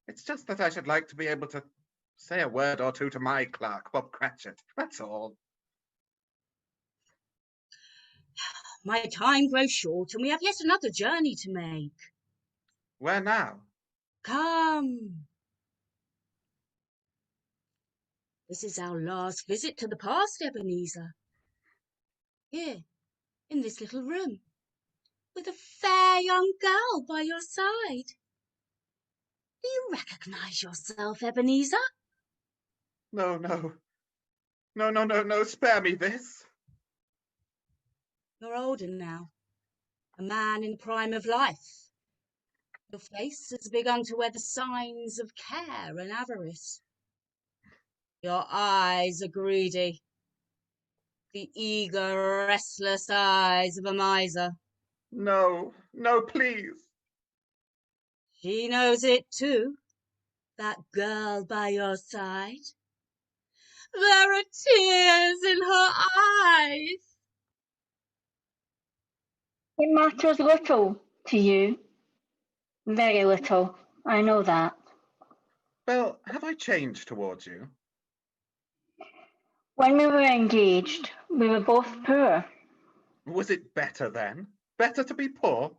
It's just that I should like to be able to say a word or two to my clerk, Bob Cratchit. That's all. My time grows short, and we have yet another journey to make. Where now? Come. This is our last visit to the past, Ebenezer. Here, in this little room, with a fair young girl by your side. Do you recognise yourself, Ebenezer? No, no. No, spare me this. You're older now, a man in the prime of life. Your face has begun to wear the signs of care and avarice. Your eyes are greedy, the eager, restless eyes of a miser. No, please. She knows it too, that girl by your side. There are tears in her eyes. It matters little to you. Very little, I know that. Well, have I changed towards you? When we were engaged, we were both poor. Was it better then? Better to be poor?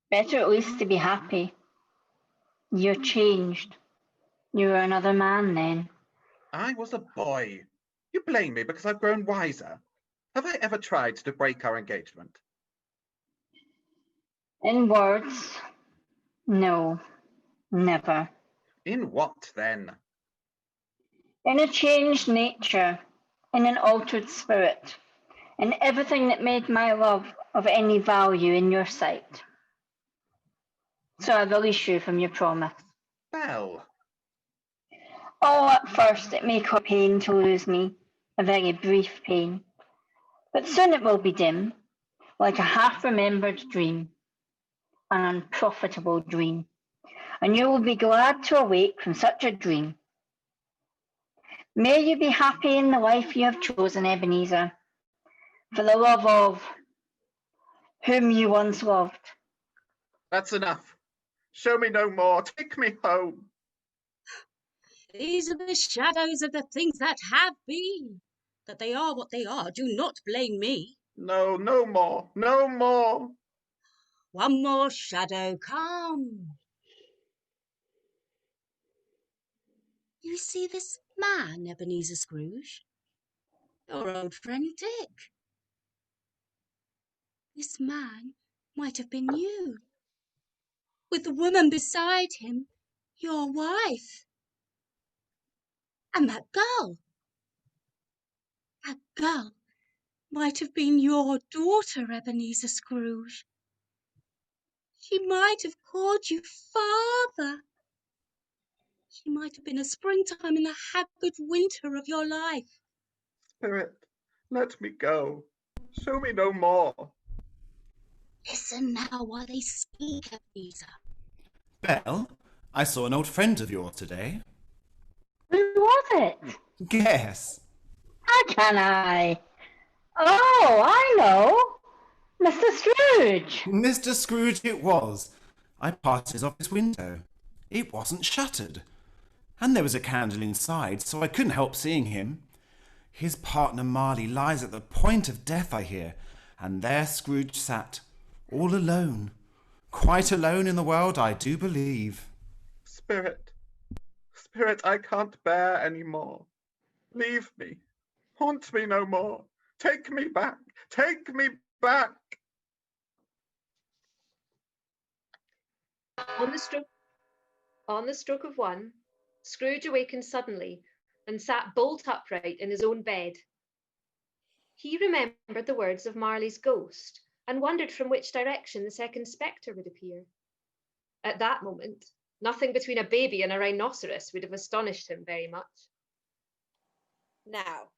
Better at least to be happy. You're changed. You were another man then. I was a boy. You blame me because I've grown wiser. Have I ever tried to break our engagement? In words, no, never. In what then? In a changed nature, in an altered spirit, in everything that made my love of any value in your sight. So I release you from your promise. Belle. Oh, at first it may cause pain to lose me, a very brief pain. But soon it will be dim, like a half-remembered dream, an unprofitable dream. And you will be glad to awake from such a dream. May you be happy in the life you have chosen, Ebenezer, for the love of whom you once loved. That's enough. Show me no more. Take me home. These are the shadows of the things that have been. That they are what they are, do not blame me. No, no more. No more. One more shadow, come. You see this man, Ebenezer Scrooge? Your old friend Dick. This man might have been you. With the woman beside him, your wife. And that girl might have been your daughter, Ebenezer Scrooge. She might have called you father. He might have been a springtime in the haggard winter of your life. Spirit, let me go. Show me no more. Listen now while they speak, Ebenezer. Belle, I saw an old friend of yours today. Who was it? Guess. How can I? Oh, I know. Mr. Scrooge. Mr. Scrooge it was. I passed his office window. It wasn't shuttered. And there was a candle inside, so I couldn't help seeing him. His partner Marley lies at the point of death, I hear, and there Scrooge sat, all alone. Quite alone in the world, I do believe. Spirit, Spirit, I can't bear any more. Leave me. Haunt me no more. Take me back. Take me back. On the stroke of one, Scrooge awakened suddenly and sat bolt upright in his own bed. He remembered the words of Marley's ghost and wondered from which direction the second spectre would appear. At that moment, nothing between a baby and a rhinoceros would have astonished him very much. Now,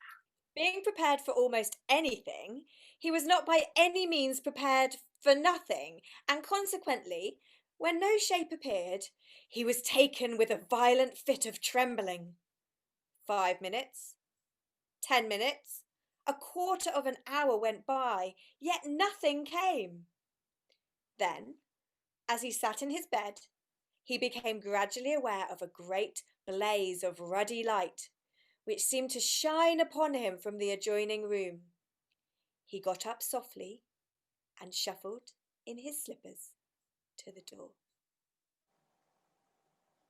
being prepared for almost anything, he was not by any means prepared for nothing, and consequently, when no shape appeared, he was taken with a violent fit of trembling. 5 minutes, 10 minutes, a quarter of an hour went by, yet nothing came. Then, as he sat in his bed, he became gradually aware of a great blaze of ruddy light, which seemed to shine upon him from the adjoining room. He got up softly and shuffled in his slippers to the door.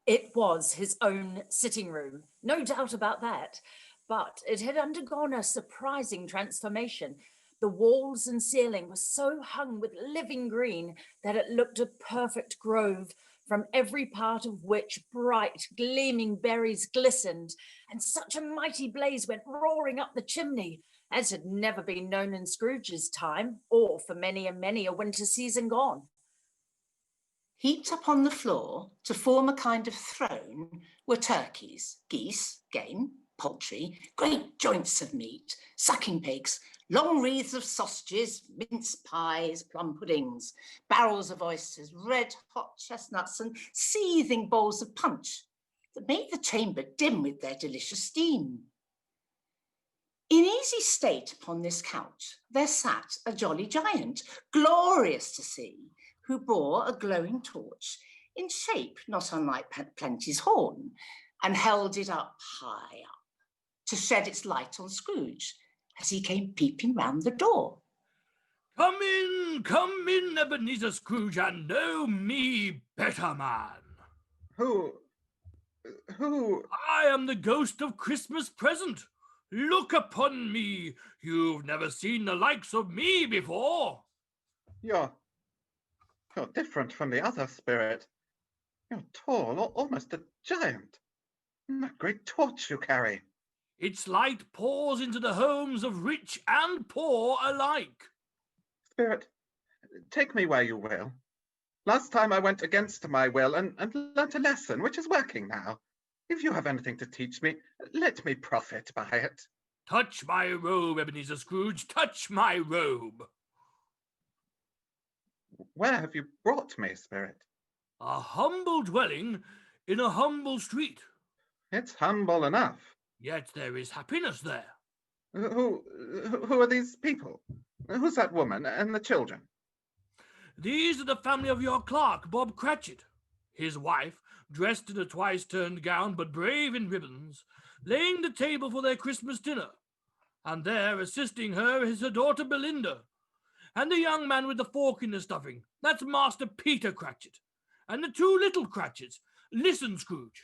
It was his own sitting room, no doubt about that, but it had undergone a surprising transformation. The walls and ceiling were so hung with living green that it looked a perfect grove, from every part of which bright, gleaming berries glistened, and such a mighty blaze went roaring up the chimney, as had never been known in Scrooge's time, or for many and many a winter season gone. Heaped up on the floor to form a kind of throne were turkeys, geese, game, poultry, great joints of meat, sucking pigs, long wreaths of sausages, mince pies, plum puddings, barrels of oysters, red hot chestnuts, and seething bowls of punch that made the chamber dim with their delicious steam. In easy state upon this couch there sat a jolly giant, glorious to see, who bore a glowing torch in shape not unlike Plenty's horn, and held it up high up to shed its light on Scrooge as he came peeping round the door. Come in, Ebenezer Scrooge, and know me better, man. Who? I am the ghost of Christmas present. Look upon me. You've never seen the likes of me before. You're different from the other, Spirit. You're tall, almost a giant. And that great torch you carry. Its light pours into the homes of rich and poor alike. Spirit, take me where you will. Last time I went against my will and learnt a lesson, which is working now. If you have anything to teach me, let me profit by it. Touch my robe, Ebenezer Scrooge, touch my robe. Where have you brought me, Spirit? A humble dwelling in a humble street. It's humble enough. Yet there is happiness there. Who are these people? Who's that woman and the children? These are the family of your clerk, Bob Cratchit. His wife, dressed in a twice-turned gown but brave in ribbons, laying the table for their Christmas dinner. And there, assisting her, is her daughter Belinda. And the young man with the fork in the stuffing, that's Master Peter Cratchit. And the two little Cratchits. Listen, Scrooge.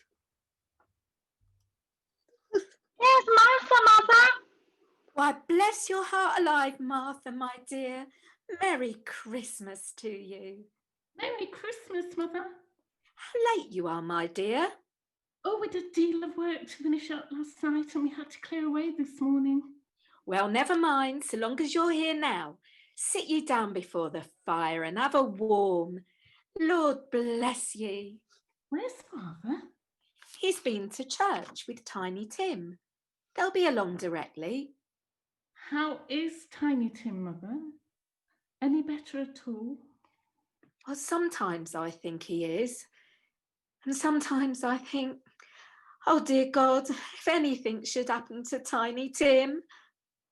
Here's Martha, Mother. Why, bless your heart alive, Martha, my dear. Merry Christmas to you. Merry Christmas, Mother. How late you are, my dear. Oh, we did a deal of work to finish up last night and we had to clear away this morning. Well, never mind, so long as you're here now. Sit ye down before the fire and have a warm. Lord bless ye. Where's Father? He's been to church with Tiny Tim. They'll be along directly. How is Tiny Tim, Mother? Any better at all? Well, sometimes I think he is. And sometimes I think, oh dear God, if anything should happen to Tiny Tim.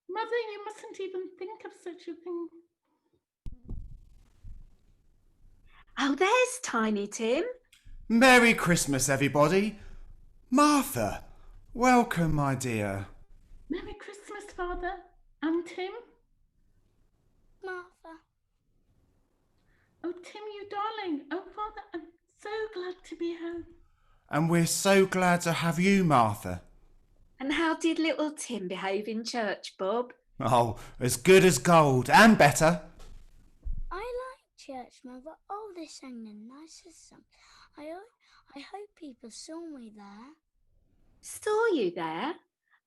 Mother, you mustn't even think of such a thing. Oh, there's Tiny Tim. Merry Christmas, everybody. Martha, welcome, my dear. Merry Christmas, Father. And Tim? Martha. Oh, Tim, you darling. Oh, Father, I'm so glad to be home. And we're so glad to have you, Martha. And how did little Tim behave in church, Bob? Oh, as good as gold, and better. I like church, Mother. Oh, they sang the nicest song. I hope people saw me there. Saw you there?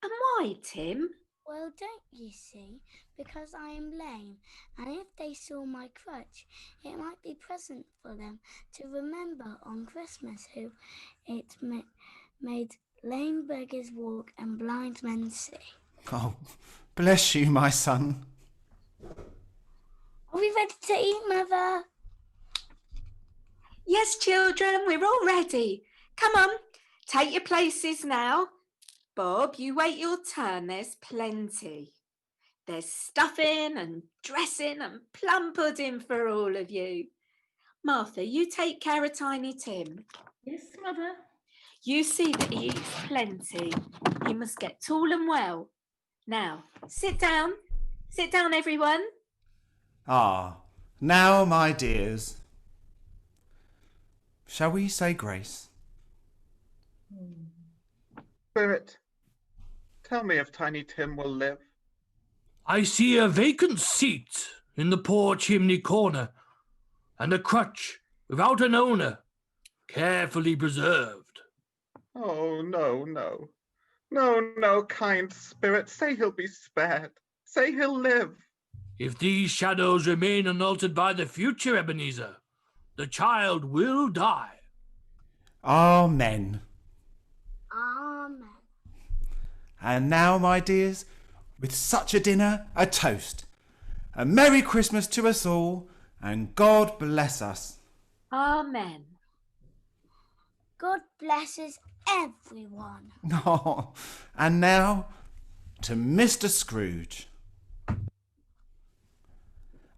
And why, Tim? Well, don't you see? Because I am lame, and if they saw my crutch, it might be present for them to remember on Christmas who it made lame beggars walk and blind men see. Oh, bless you, my son. Are we ready to eat, Mother? Yes, children, we're all ready. Come on, take your places now. Bob, you wait your turn, there's plenty. There's stuffing and dressing and plum pudding for all of you. Martha, you take care of Tiny Tim. Yes, Mother. You see that he eats plenty. He must get tall and well. Now, sit down. Sit down, everyone. Ah, now, my dears. Shall we say grace? Spirit, tell me if Tiny Tim will live. I see a vacant seat in the poor chimney corner, and a crutch without an owner, carefully preserved. Oh, no, no. No, no, kind spirit, say he'll be spared. Say he'll live. If these shadows remain unaltered by the future, Ebenezer, the child will die. Amen. Amen. And now, my dears, with such a dinner, a toast. A Merry Christmas to us all, and God bless us. Amen. God blesses everyone. Oh, and now to Mr. Scrooge.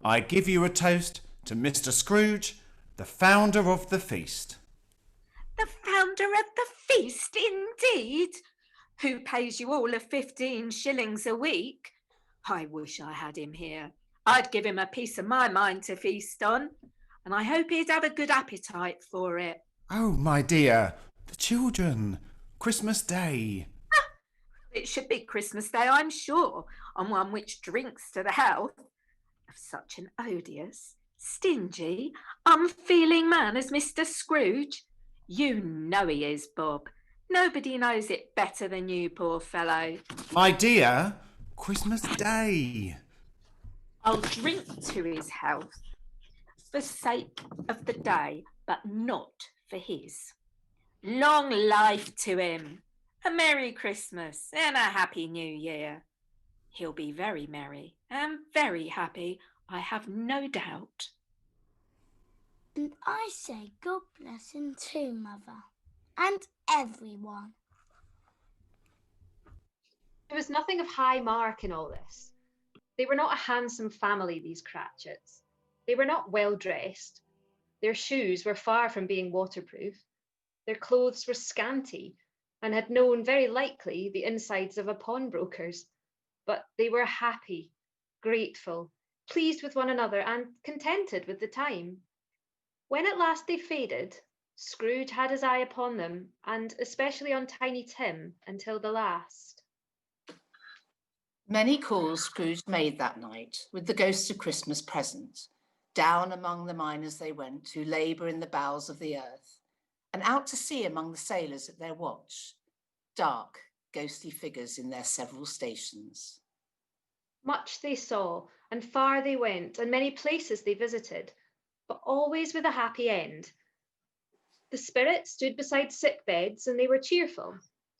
I give you a toast to Mr. Scrooge, the founder of the feast. The founder of the feast, indeed. Who pays you all of 15 shillings a week? I wish I had him here. I'd give him a piece of my mind to feast on, and I hope he'd have a good appetite for it. Oh, my dear, the children. Christmas Day. It should be Christmas Day, I'm sure, on one which drinks to the health of such an odious, stingy, unfeeling man as Mr. Scrooge. You know he is, Bob. Nobody knows it better than you, poor fellow. My dear, Christmas Day. I'll drink to his health for sake of the day, but not for his. Long life to him. A Merry Christmas and a Happy New Year. He'll be very merry and very happy, I have no doubt. And I say God bless him too, Mother. And everyone. There was nothing of high mark in all this. They were not a handsome family, these Cratchits. They were not well dressed. Their shoes were far from being waterproof. Their clothes were scanty and had known very likely the insides of a pawnbroker's. But they were happy, grateful, pleased with one another and contented with the time. When at last they faded, Scrooge had his eye upon them, and especially on Tiny Tim, until the last. Many calls Scrooge made that night with the ghosts of Christmas present, down among the miners they went who labour in the bowels of the earth, and out to sea among the sailors at their watch, dark, ghostly figures in their several stations. Much they saw, and far they went, and many places they visited, but always with a happy end. The spirit stood beside sick beds and they were cheerful,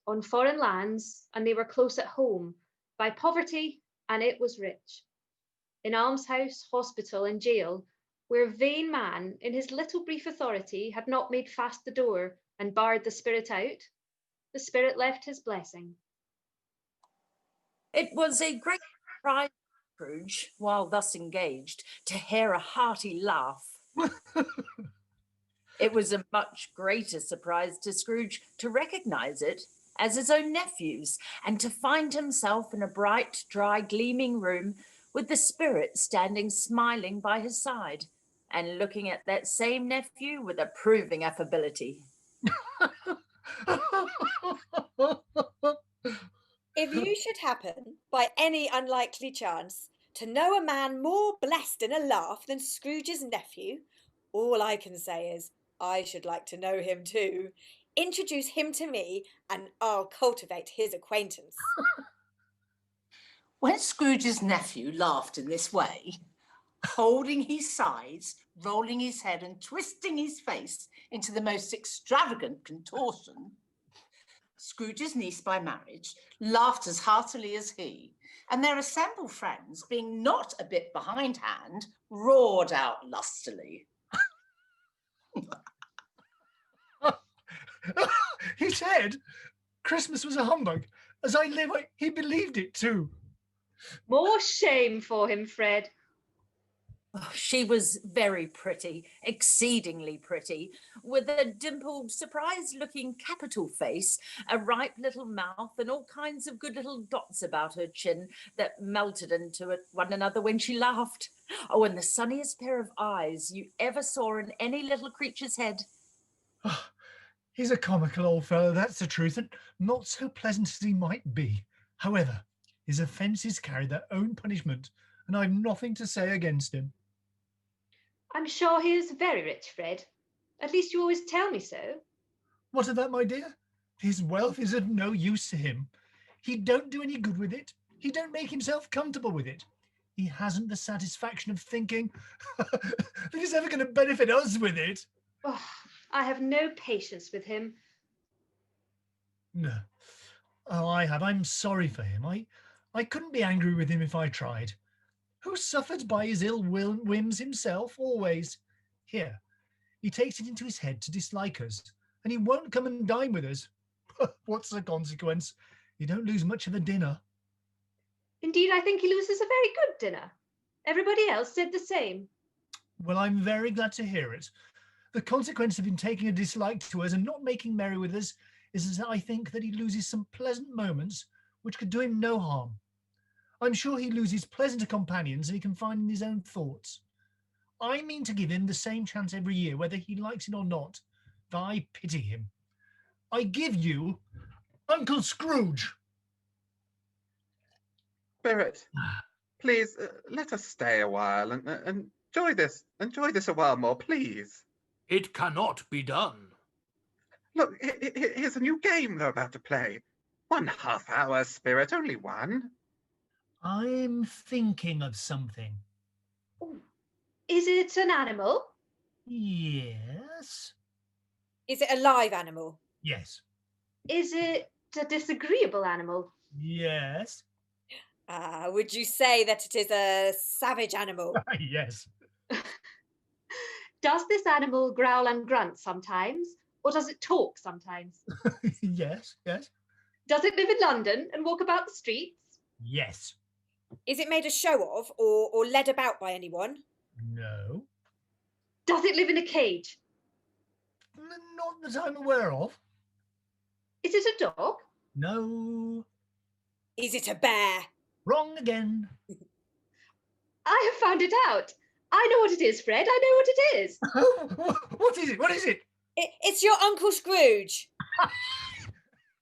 on foreign lands and they were close at home, by poverty and it was rich. In almshouse, hospital and jail, where vain man in his little brief authority had not made fast the door and barred the spirit out, the spirit left his blessing. It was a great surprise to Scrooge, while thus engaged, to hear a hearty laugh. It was a much greater surprise to Scrooge to recognise it as his own nephew's, and to find himself in a bright, dry, gleaming room with the spirit standing smiling by his side and looking at that same nephew with approving affability. If you should happen, by any unlikely chance, to know a man more blessed in a laugh than Scrooge's nephew, all I can say is, I should like to know him too. Introduce him to me and I'll cultivate his acquaintance. When Scrooge's nephew laughed in this way, holding his sides, rolling his head and twisting his face into the most extravagant contortion, Scrooge's niece by marriage laughed as heartily as he, and their assembled friends, being not a bit behindhand, roared out lustily. He said Christmas was a humbug. As I live, he believed it too. More shame for him, Fred. Oh, she was very pretty, exceedingly pretty, with a dimpled, surprised-looking capital face, a ripe little mouth, and all kinds of good little dots about her chin that melted into one another when she laughed. Oh, and the sunniest pair of eyes you ever saw in any little creature's head. Oh, he's a comical old fellow, that's the truth, and not so pleasant as he might be. However, his offences carry their own punishment, and I've nothing to say against him. I'm sure he is very rich, Fred. At least you always tell me so. What of that, my dear? His wealth is of no use to him. He don't do any good with it. He don't make himself comfortable with it. He hasn't the satisfaction of thinking that he's ever going to benefit us with it. Oh, I have no patience with him. No. Oh, I have. I'm sorry for him. I couldn't be angry with him if I tried. Who suffers by his ill whims himself, always. Here, he takes it into his head to dislike us, and he won't come and dine with us. What's the consequence? You don't lose much of a dinner. Indeed, I think he loses a very good dinner. Everybody else said the same. Well, I'm very glad to hear it. The consequence of him taking a dislike to us and not making merry with us is that I think that he loses some pleasant moments which could do him no harm. I'm sure he loses pleasanter companions than he can find in his own thoughts. I mean to give him the same chance every year, whether he likes it or not. I pity him. I give you Uncle Scrooge. Spirit, please let us stay a while and enjoy this a while more, please. It cannot be done. Look, here's a new game they're about to play. 1/2 hour, Spirit, only one. I'm thinking of something. Ooh. Is it an animal? Yes. Is it a live animal? Yes. Is it a disagreeable animal? Yes. Would you say that it is a savage animal? Yes. Does this animal growl and grunt sometimes, or does it talk sometimes? Yes, yes. Does it live in London and walk about the streets? Yes. Is it made a show of or led about by anyone? No. Does it live in a cage? Not that I'm aware of. Is it a dog? No. Is it a bear? Wrong again. I have found it out. I know what it is, Fred. I know what it is. What is it? What is it? It's your Uncle Scrooge.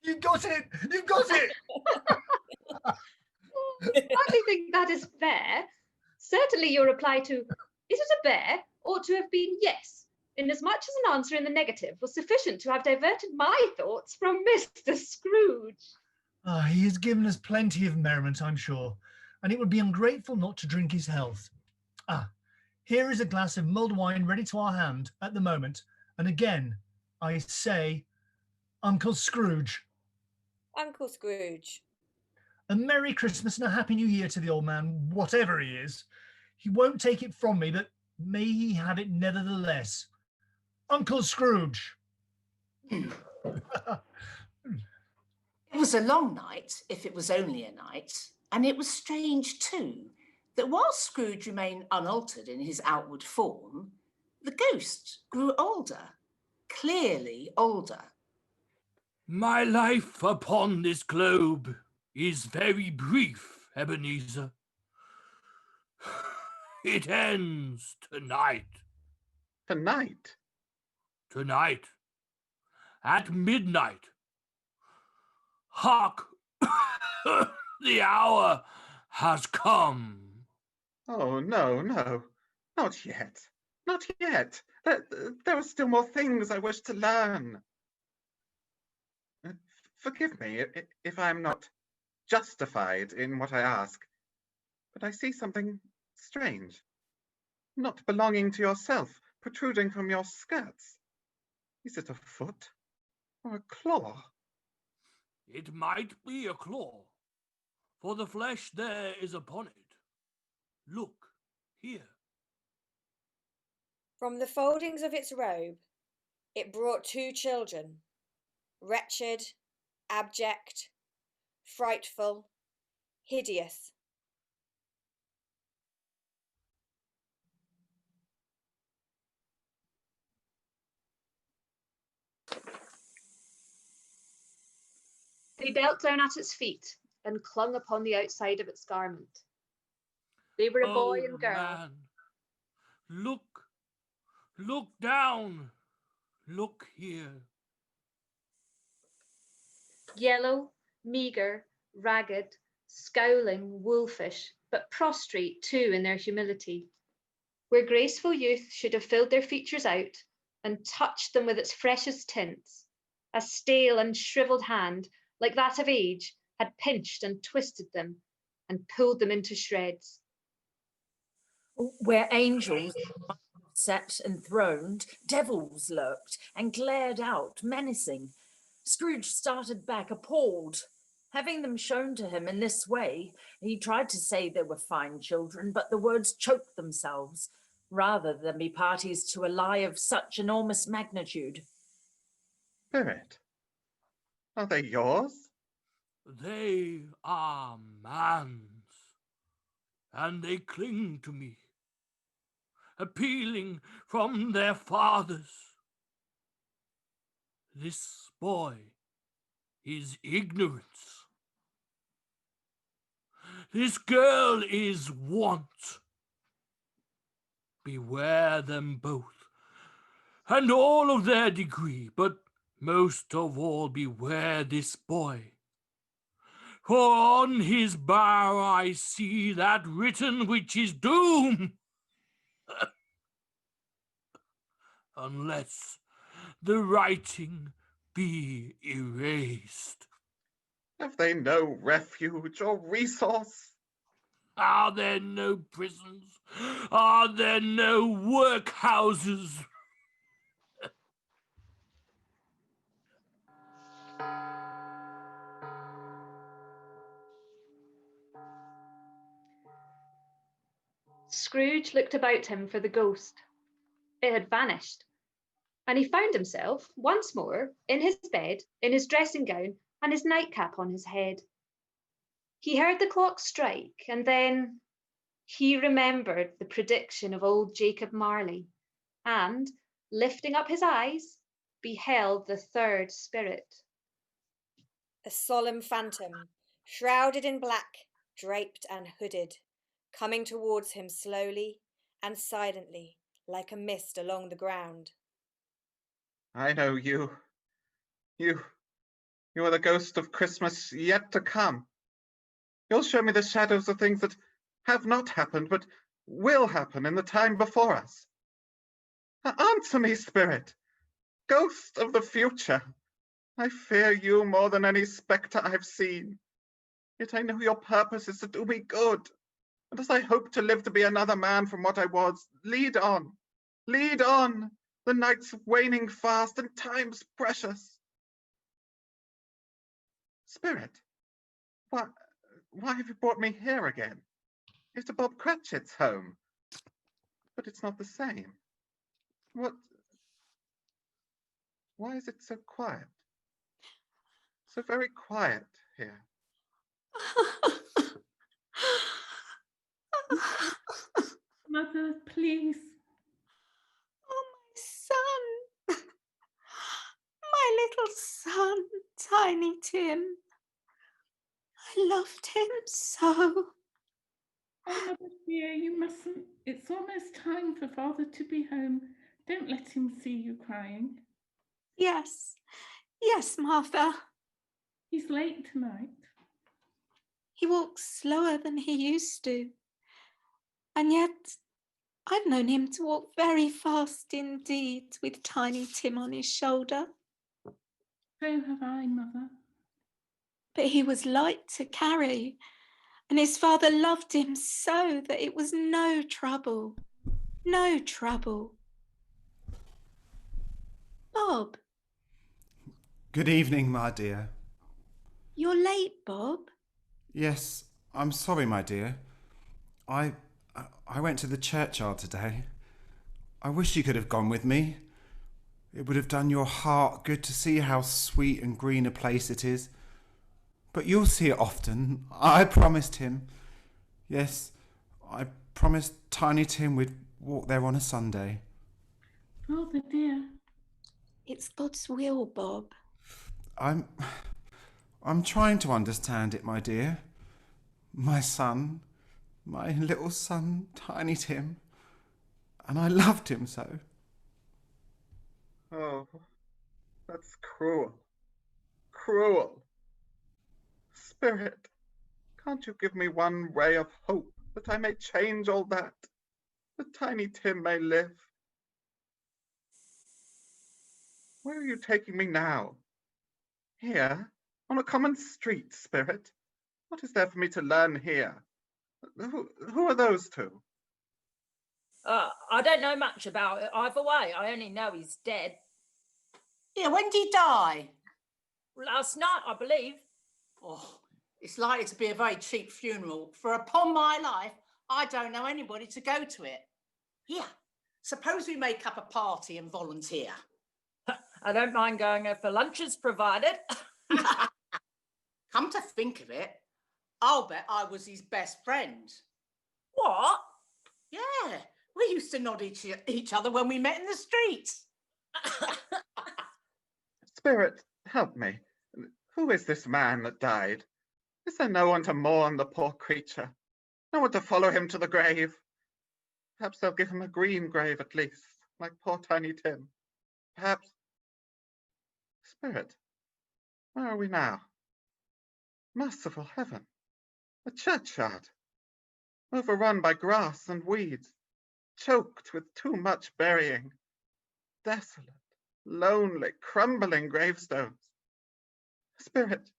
You got it. You got it. I hardly think that is fair. Certainly your reply to, is it a bear, ought to have been yes, inasmuch as an answer in the negative was sufficient to have diverted my thoughts from Mr. Scrooge. He has given us plenty of merriment, I'm sure, and it would be ungrateful not to drink his health. Here is a glass of mulled wine ready to our hand at the moment, and again, I say, Uncle Scrooge. Uncle Scrooge. A Merry Christmas and a Happy New Year to the old man, whatever he is. He won't take it from me, but may he have it nevertheless. Uncle Scrooge. It was a long night, if it was only a night, and it was strange too, that while Scrooge remained unaltered in his outward form, the ghost grew older, clearly older. My life upon this globe is very brief, Ebenezer. It ends tonight. Tonight? Tonight, at midnight. Hark! The hour has come. Oh, no, no, not yet. Not yet. There are still more things I wish to learn. Forgive me if I am not justified in what I ask, but I see something strange, not belonging to yourself, protruding from your skirts. Is it a foot or a claw? It might be a claw, for the flesh there is upon it. Look, here. From the foldings of its robe, it brought 2 children, wretched, abject, frightful, hideous. They knelt down at its feet and clung upon the outside of its garment. They were a boy and girl. Man. Look down. Look here. Yellow, meagre, ragged, scowling, wolfish, but prostrate too in their humility. Where graceful youth should have filled their features out and touched them with its freshest tints, a stale and shriveled hand, like that of age, had pinched and twisted them and pulled them into shreds. Where angels sat enthroned, devils lurked and glared out, menacing. Scrooge started back, appalled. Having them shown to him in this way, he tried to say they were fine children, but the words choked themselves, rather than be parties to a lie of such enormous magnitude. Spirit, are they yours? They are man's, and they cling to me, appealing from their fathers. This boy is ignorance. This girl is want. Beware them both, and all of their degree, but most of all beware this boy. For on his brow I see that written which is doom. Unless the writing be erased. Have they no refuge or resource? Are there no prisons? Are there no workhouses? Scrooge looked about him for the ghost. It had vanished, and he found himself once more in his bed, in his dressing gown and his nightcap on his head. He heard the clock strike, and then he remembered the prediction of old Jacob Marley, and, lifting up his eyes, beheld the third spirit. A solemn phantom, shrouded in black, draped and hooded, coming towards him slowly and silently, like a mist along the ground. I know you. You are the ghost of Christmas yet to come. You'll show me the shadows of things that have not happened, but will happen in the time before us. Answer me, spirit, ghost of the future. I fear you more than any spectre I've seen. Yet I know your purpose is to do me good. And as I hope to live to be another man from what I was, lead on, The night's waning fast and time's precious. Spirit, why have you brought me here again? It's to Bob Cratchit's home. But it's not the same. Why is it so quiet? So very quiet here. Mother, please. Oh, my son. My little son, Tiny Tim. I loved him so. Oh, Mother dear, you mustn't. It's almost time for Father to be home. Don't let him see you crying. Yes, Martha. He's late tonight. He walks slower than he used to. And yet, I've known him to walk very fast indeed with Tiny Tim on his shoulder. So have I, Mother. But he was light to carry, and his father loved him so that it was no trouble. No trouble. Bob. Good evening, my dear. You're late, Bob. Yes, I'm sorry, my dear. I went to the churchyard today. I wish you could have gone with me. It would have done your heart good to see how sweet and green a place it is. But you'll see it often. I promised him. Yes, I promised Tiny Tim we'd walk there on a Sunday. Father dear. It's God's will, Bob. I'm trying to understand it, my dear. My son, my little son, Tiny Tim. And I loved him so. Oh, that's cruel. Cruel. Spirit, can't you give me one ray of hope that I may change all that Tiny Tim may live? Where are you taking me now? Here? On a common street, Spirit? What is there for me to learn here? Who are those two? I don't know much about it either way. I only know he's dead. Yeah, when did he die? Last night, I believe. Oh, it's likely to be a very cheap funeral, for upon my life, I don't know anybody to go to it. Here, suppose we make up a party and volunteer. I don't mind going if the lunch is provided. Come to think of it, I'll bet I was his best friend. What? Yeah, we used to nod each other when we met in the streets. Spirit, help me. Who is this man that died? Is there no one to mourn the poor creature? No one to follow him to the grave? Perhaps they'll give him a green grave at least, like poor Tiny Tim. Perhaps... Spirit, where are we now? Merciful heaven, a churchyard, overrun by grass and weeds, choked with too much burying, desolate, lonely, crumbling gravestones. Spirit,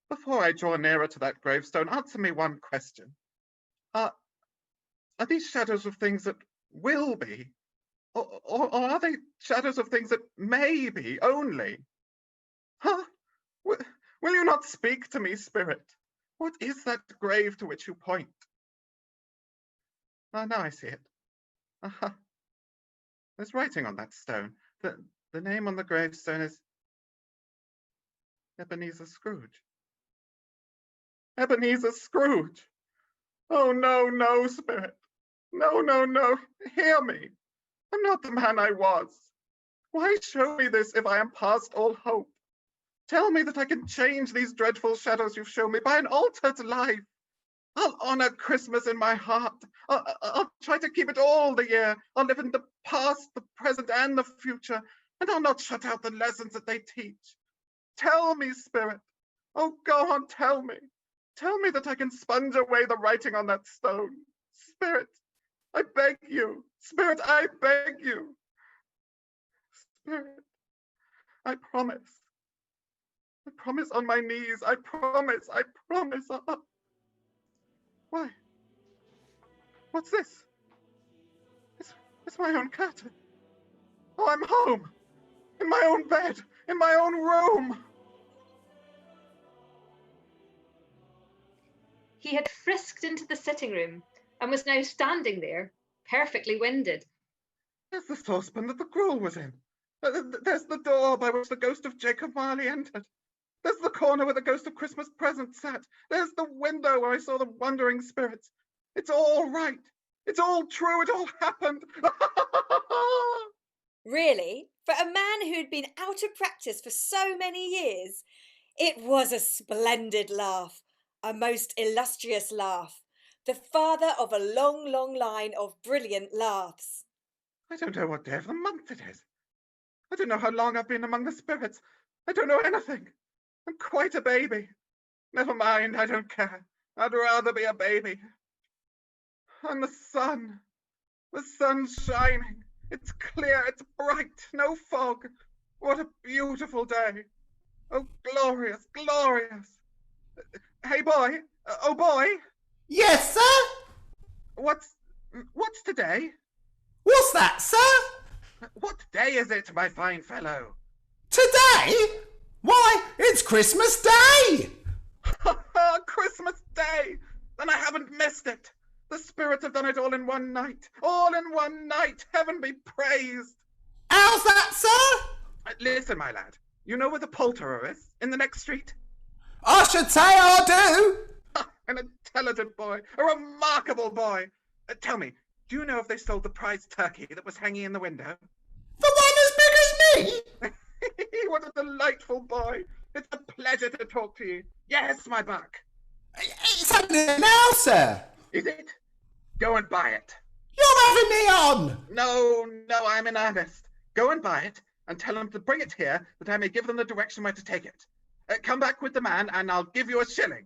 before I draw nearer to that gravestone, answer me one question. Are these shadows of things that will be, or are they shadows of things that may be only? Huh? Will you not speak to me, Spirit? What is that grave to which you point? Oh, now I see it. Aha. There's writing on that stone. The name on the gravestone is Ebenezer Scrooge. Ebenezer Scrooge! Oh, no, no, Spirit. No, no, no. Hear me. I'm not the man I was. Why show me this if I am past all hope? Tell me that I can change these dreadful shadows you've shown me by an altered life. I'll honor Christmas in my heart. I'll try to keep it all the year. I'll live in the past, the present, and the future, and I'll not shut out the lessons that they teach. Tell me, Spirit. Oh, go on, tell me. Tell me that I can sponge away the writing on that stone. Spirit, I beg you. Spirit, I beg you. Spirit, I promise. I promise on my knees. I promise. I promise. Why? What's this? It's my own curtain. Oh, I'm home, in my own bed, in my own room. He had frisked into the sitting room and was now standing there, perfectly winded. There's the saucepan that the gruel was in. There's the door by which the ghost of Jacob Marley entered. There's the corner where the ghost of Christmas Present sat. There's the window where I saw the wandering spirits. It's all right. It's all true. It all happened. Really? For a man who'd been out of practice for so many years, it was a splendid laugh, a most illustrious laugh, the father of a long, long line of brilliant laughs. I don't know what day of the month it is. I don't know how long I've been among the spirits. I don't know anything. I'm quite a baby. Never mind, I don't care. I'd rather be a baby. And the sun's shining. It's clear, it's bright, no fog. What a beautiful day. Oh, glorious, glorious. Hey, boy. Oh, boy. Yes, sir? What's today? What's that, sir? What day is it, my fine fellow? Today? Why, it's Christmas Day! Christmas Day! Then I haven't missed it. The spirits have done it all in one night. All in one night. Heaven be praised. How's that, sir? Listen, my lad. You know where the poulterer is? In the next street? I should say I do. An intelligent boy. A remarkable boy. Tell me, do you know if they sold the prize turkey that was hanging in the window? The one as big as me? What a delightful boy. It's a pleasure to talk to you. Yes, my buck. It's happening now, sir. Is it? Go and buy it. You're having me on. No, I'm in earnest. Go and buy it and tell them to bring it here that I may give them the direction where to take it. Come back with the man and I'll give you a shilling.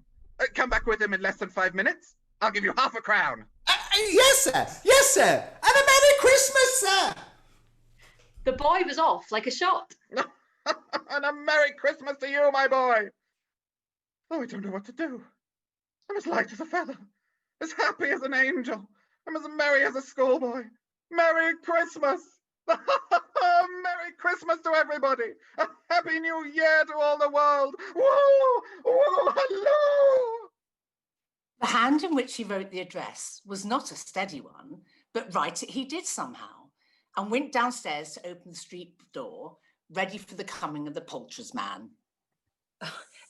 Come back with him in less than 5 minutes. I'll give you half a crown. Yes, sir. Yes, sir. And a Merry Christmas, sir. The boy was off like a shot. And a Merry Christmas to you, my boy. Oh, I don't know what to do. I'm as light as a feather, as happy as an angel. I'm as merry as a schoolboy. Merry Christmas. Merry Christmas to everybody. A Happy New Year to all the world. Whoa, whoa, hello. The hand in which he wrote the address was not a steady one, but write it he did somehow, and went downstairs to open the street door, ready for the coming of the poulterer's man.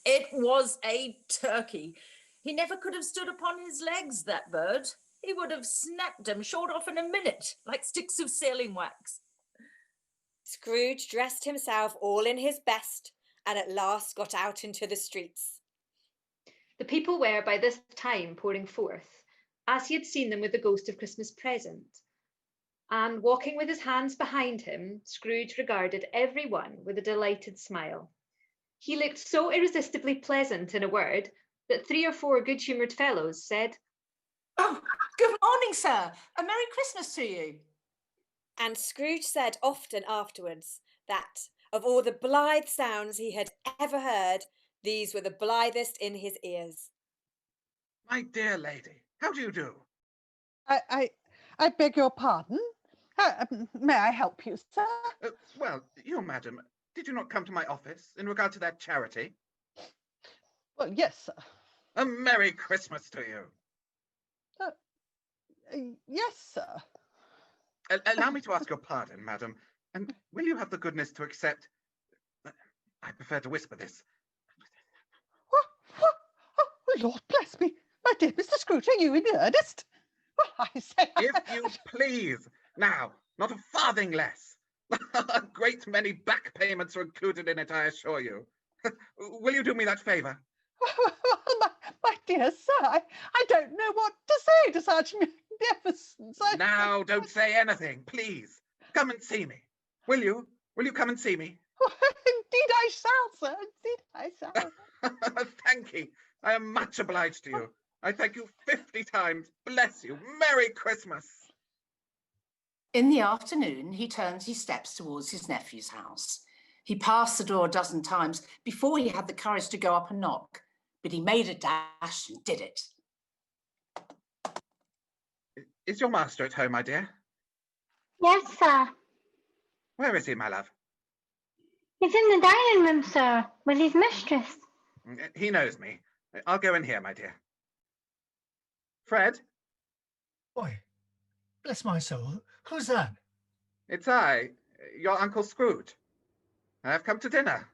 It was a turkey. He never could have stood upon his legs, that bird. He would have snapped them short off in a minute, like sticks of sealing wax. Scrooge dressed himself all in his best and at last got out into the streets. The people were by this time pouring forth, as he had seen them with the ghost of Christmas Present. And walking with his hands behind him, Scrooge regarded every one with a delighted smile. He looked so irresistibly pleasant, in a word, that 3 or 4 good-humoured fellows said, "Oh, good morning, sir. A Merry Christmas to you." And Scrooge said often afterwards that, of all the blithe sounds he had ever heard, these were the blithest in his ears. My dear lady, how do you do? I beg your pardon? May I help you, sir? Well, you, madam, did you not come to my office in regard to that charity? Well, yes, sir. A Merry Christmas to you. Yes, sir. Allow me to ask your pardon, madam, and will you have the goodness to accept... I prefer to whisper this. Oh, Lord bless me. My dear Mr. Scrooge, are you in earnest? Well, I say... If you please. Now, not a farthing less. A great many back payments are included in it, I assure you. Will you do me that favour? My dear sir, I don't know what to say to such magnificence. Now, don't say anything, please. Come and see me. Will you? Will you come and see me? Oh, indeed I shall, sir. Indeed I shall. Thank you. I am much obliged to you. I thank you 50 times. Bless you. Merry Christmas. In the afternoon, he turned his steps towards his nephew's house. He passed the door a dozen times before he had the courage to go up and knock, but he made a dash and did it. Is your master at home, my dear? Yes, sir. Where is he, my love? He's in the dining room, sir, with his mistress. He knows me. I'll go in here, my dear. Fred? Why, bless my soul, who's that? It's I, your Uncle Scrooge. I have come to dinner.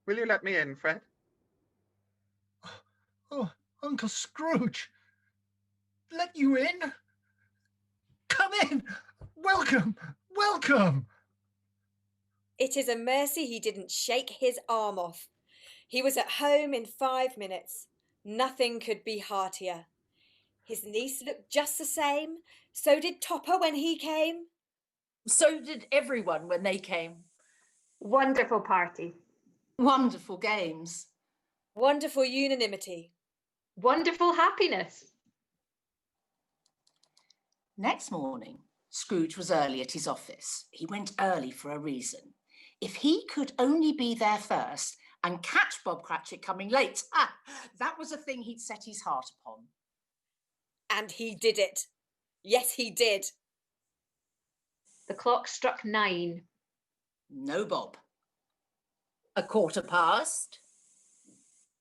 Will you let me in, Fred? Oh, Uncle Scrooge. Let you in? Come in. Welcome, welcome. It is a mercy he didn't shake his arm off. He was at home in 5 minutes. Nothing could be heartier. His niece looked just the same. So did Topper when he came. So did everyone when they came. Wonderful party. Wonderful games. Wonderful unanimity. Wonderful happiness. Next morning, Scrooge was early at his office. He went early for a reason. If he could only be there first and catch Bob Cratchit coming late, that was a thing he'd set his heart upon. And he did it. Yes, he did. The clock struck 9. No Bob. 1:15.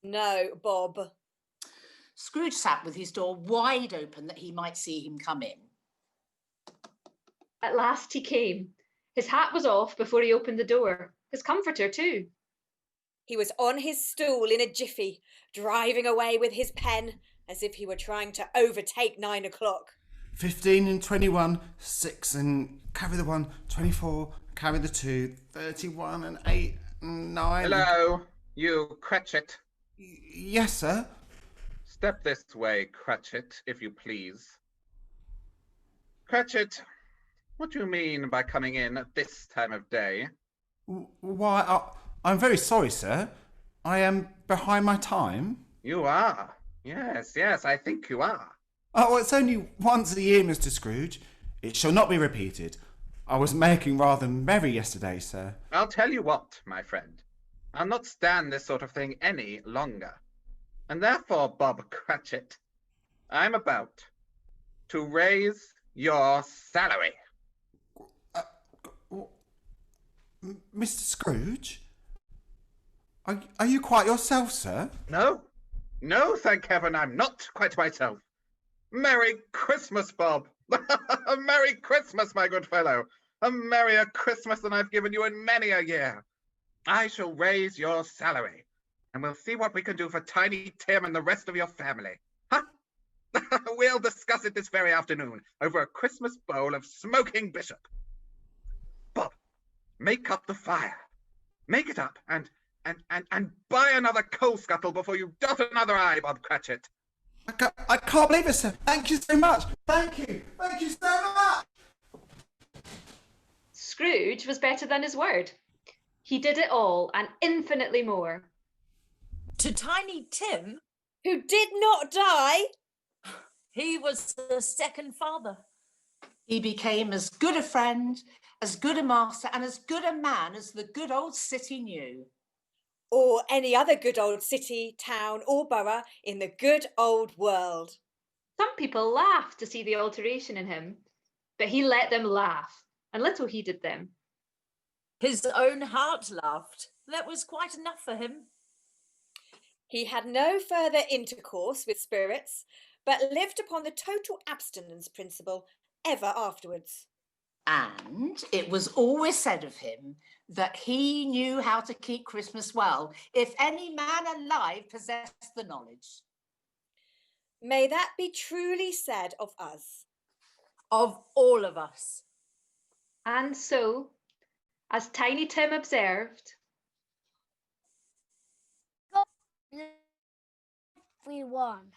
No, Bob. Scrooge sat with his door wide open that he might see him come in. At last he came. His hat was off before he opened the door. His comforter too. He was on his stool in a jiffy, driving away with his pen, as if he were trying to overtake 9 o'clock. 15 and 21, 6 and carry the 1, 24, carry the 2, 31 and 8 and 9. Hello, you Cratchit. Yes, sir. Step this way, Cratchit, if you please. Cratchit, what do you mean by coming in at this time of day? Why, I'm very sorry, sir. I am behind my time. You are. Yes, I think you are. Oh, it's only once a year, Mr. Scrooge. It shall not be repeated. I was making rather merry yesterday, sir. I'll tell you what, my friend. I'll not stand this sort of thing any longer. And therefore, Bob Cratchit, I'm about to raise your salary. Mr. Scrooge? Are you quite yourself, sir? No, thank heaven, I'm not quite myself. Merry Christmas, Bob. A Merry Christmas, my good fellow. A merrier Christmas than I've given you in many a year. I shall raise your salary, and we'll see what we can do for Tiny Tim and the rest of your family. Huh? We'll discuss it this very afternoon over a Christmas bowl of smoking bishop. Bob, make up the fire. Make it up and buy another coal scuttle before you dot another I, Bob Cratchit. I can't believe it, sir. Thank you so much. Thank you. Thank you so much. Scrooge was better than his word. He did it all and infinitely more. To Tiny Tim, who did not die, he was the second father. He became as good a friend, as good a master, and as good a man as the good old city knew. Or any other good old city, town, or borough in the good old world. Some people laughed to see the alteration in him, but he let them laugh, and little heeded them. His own heart laughed. That was quite enough for him. He had no further intercourse with spirits, but lived upon the total abstinence principle ever afterwards. And it was always said of him that he knew how to keep Christmas well, if any man alive possessed the knowledge. May that be truly said of us. Of all of us. And so, as Tiny Tim observed, God bless everyone.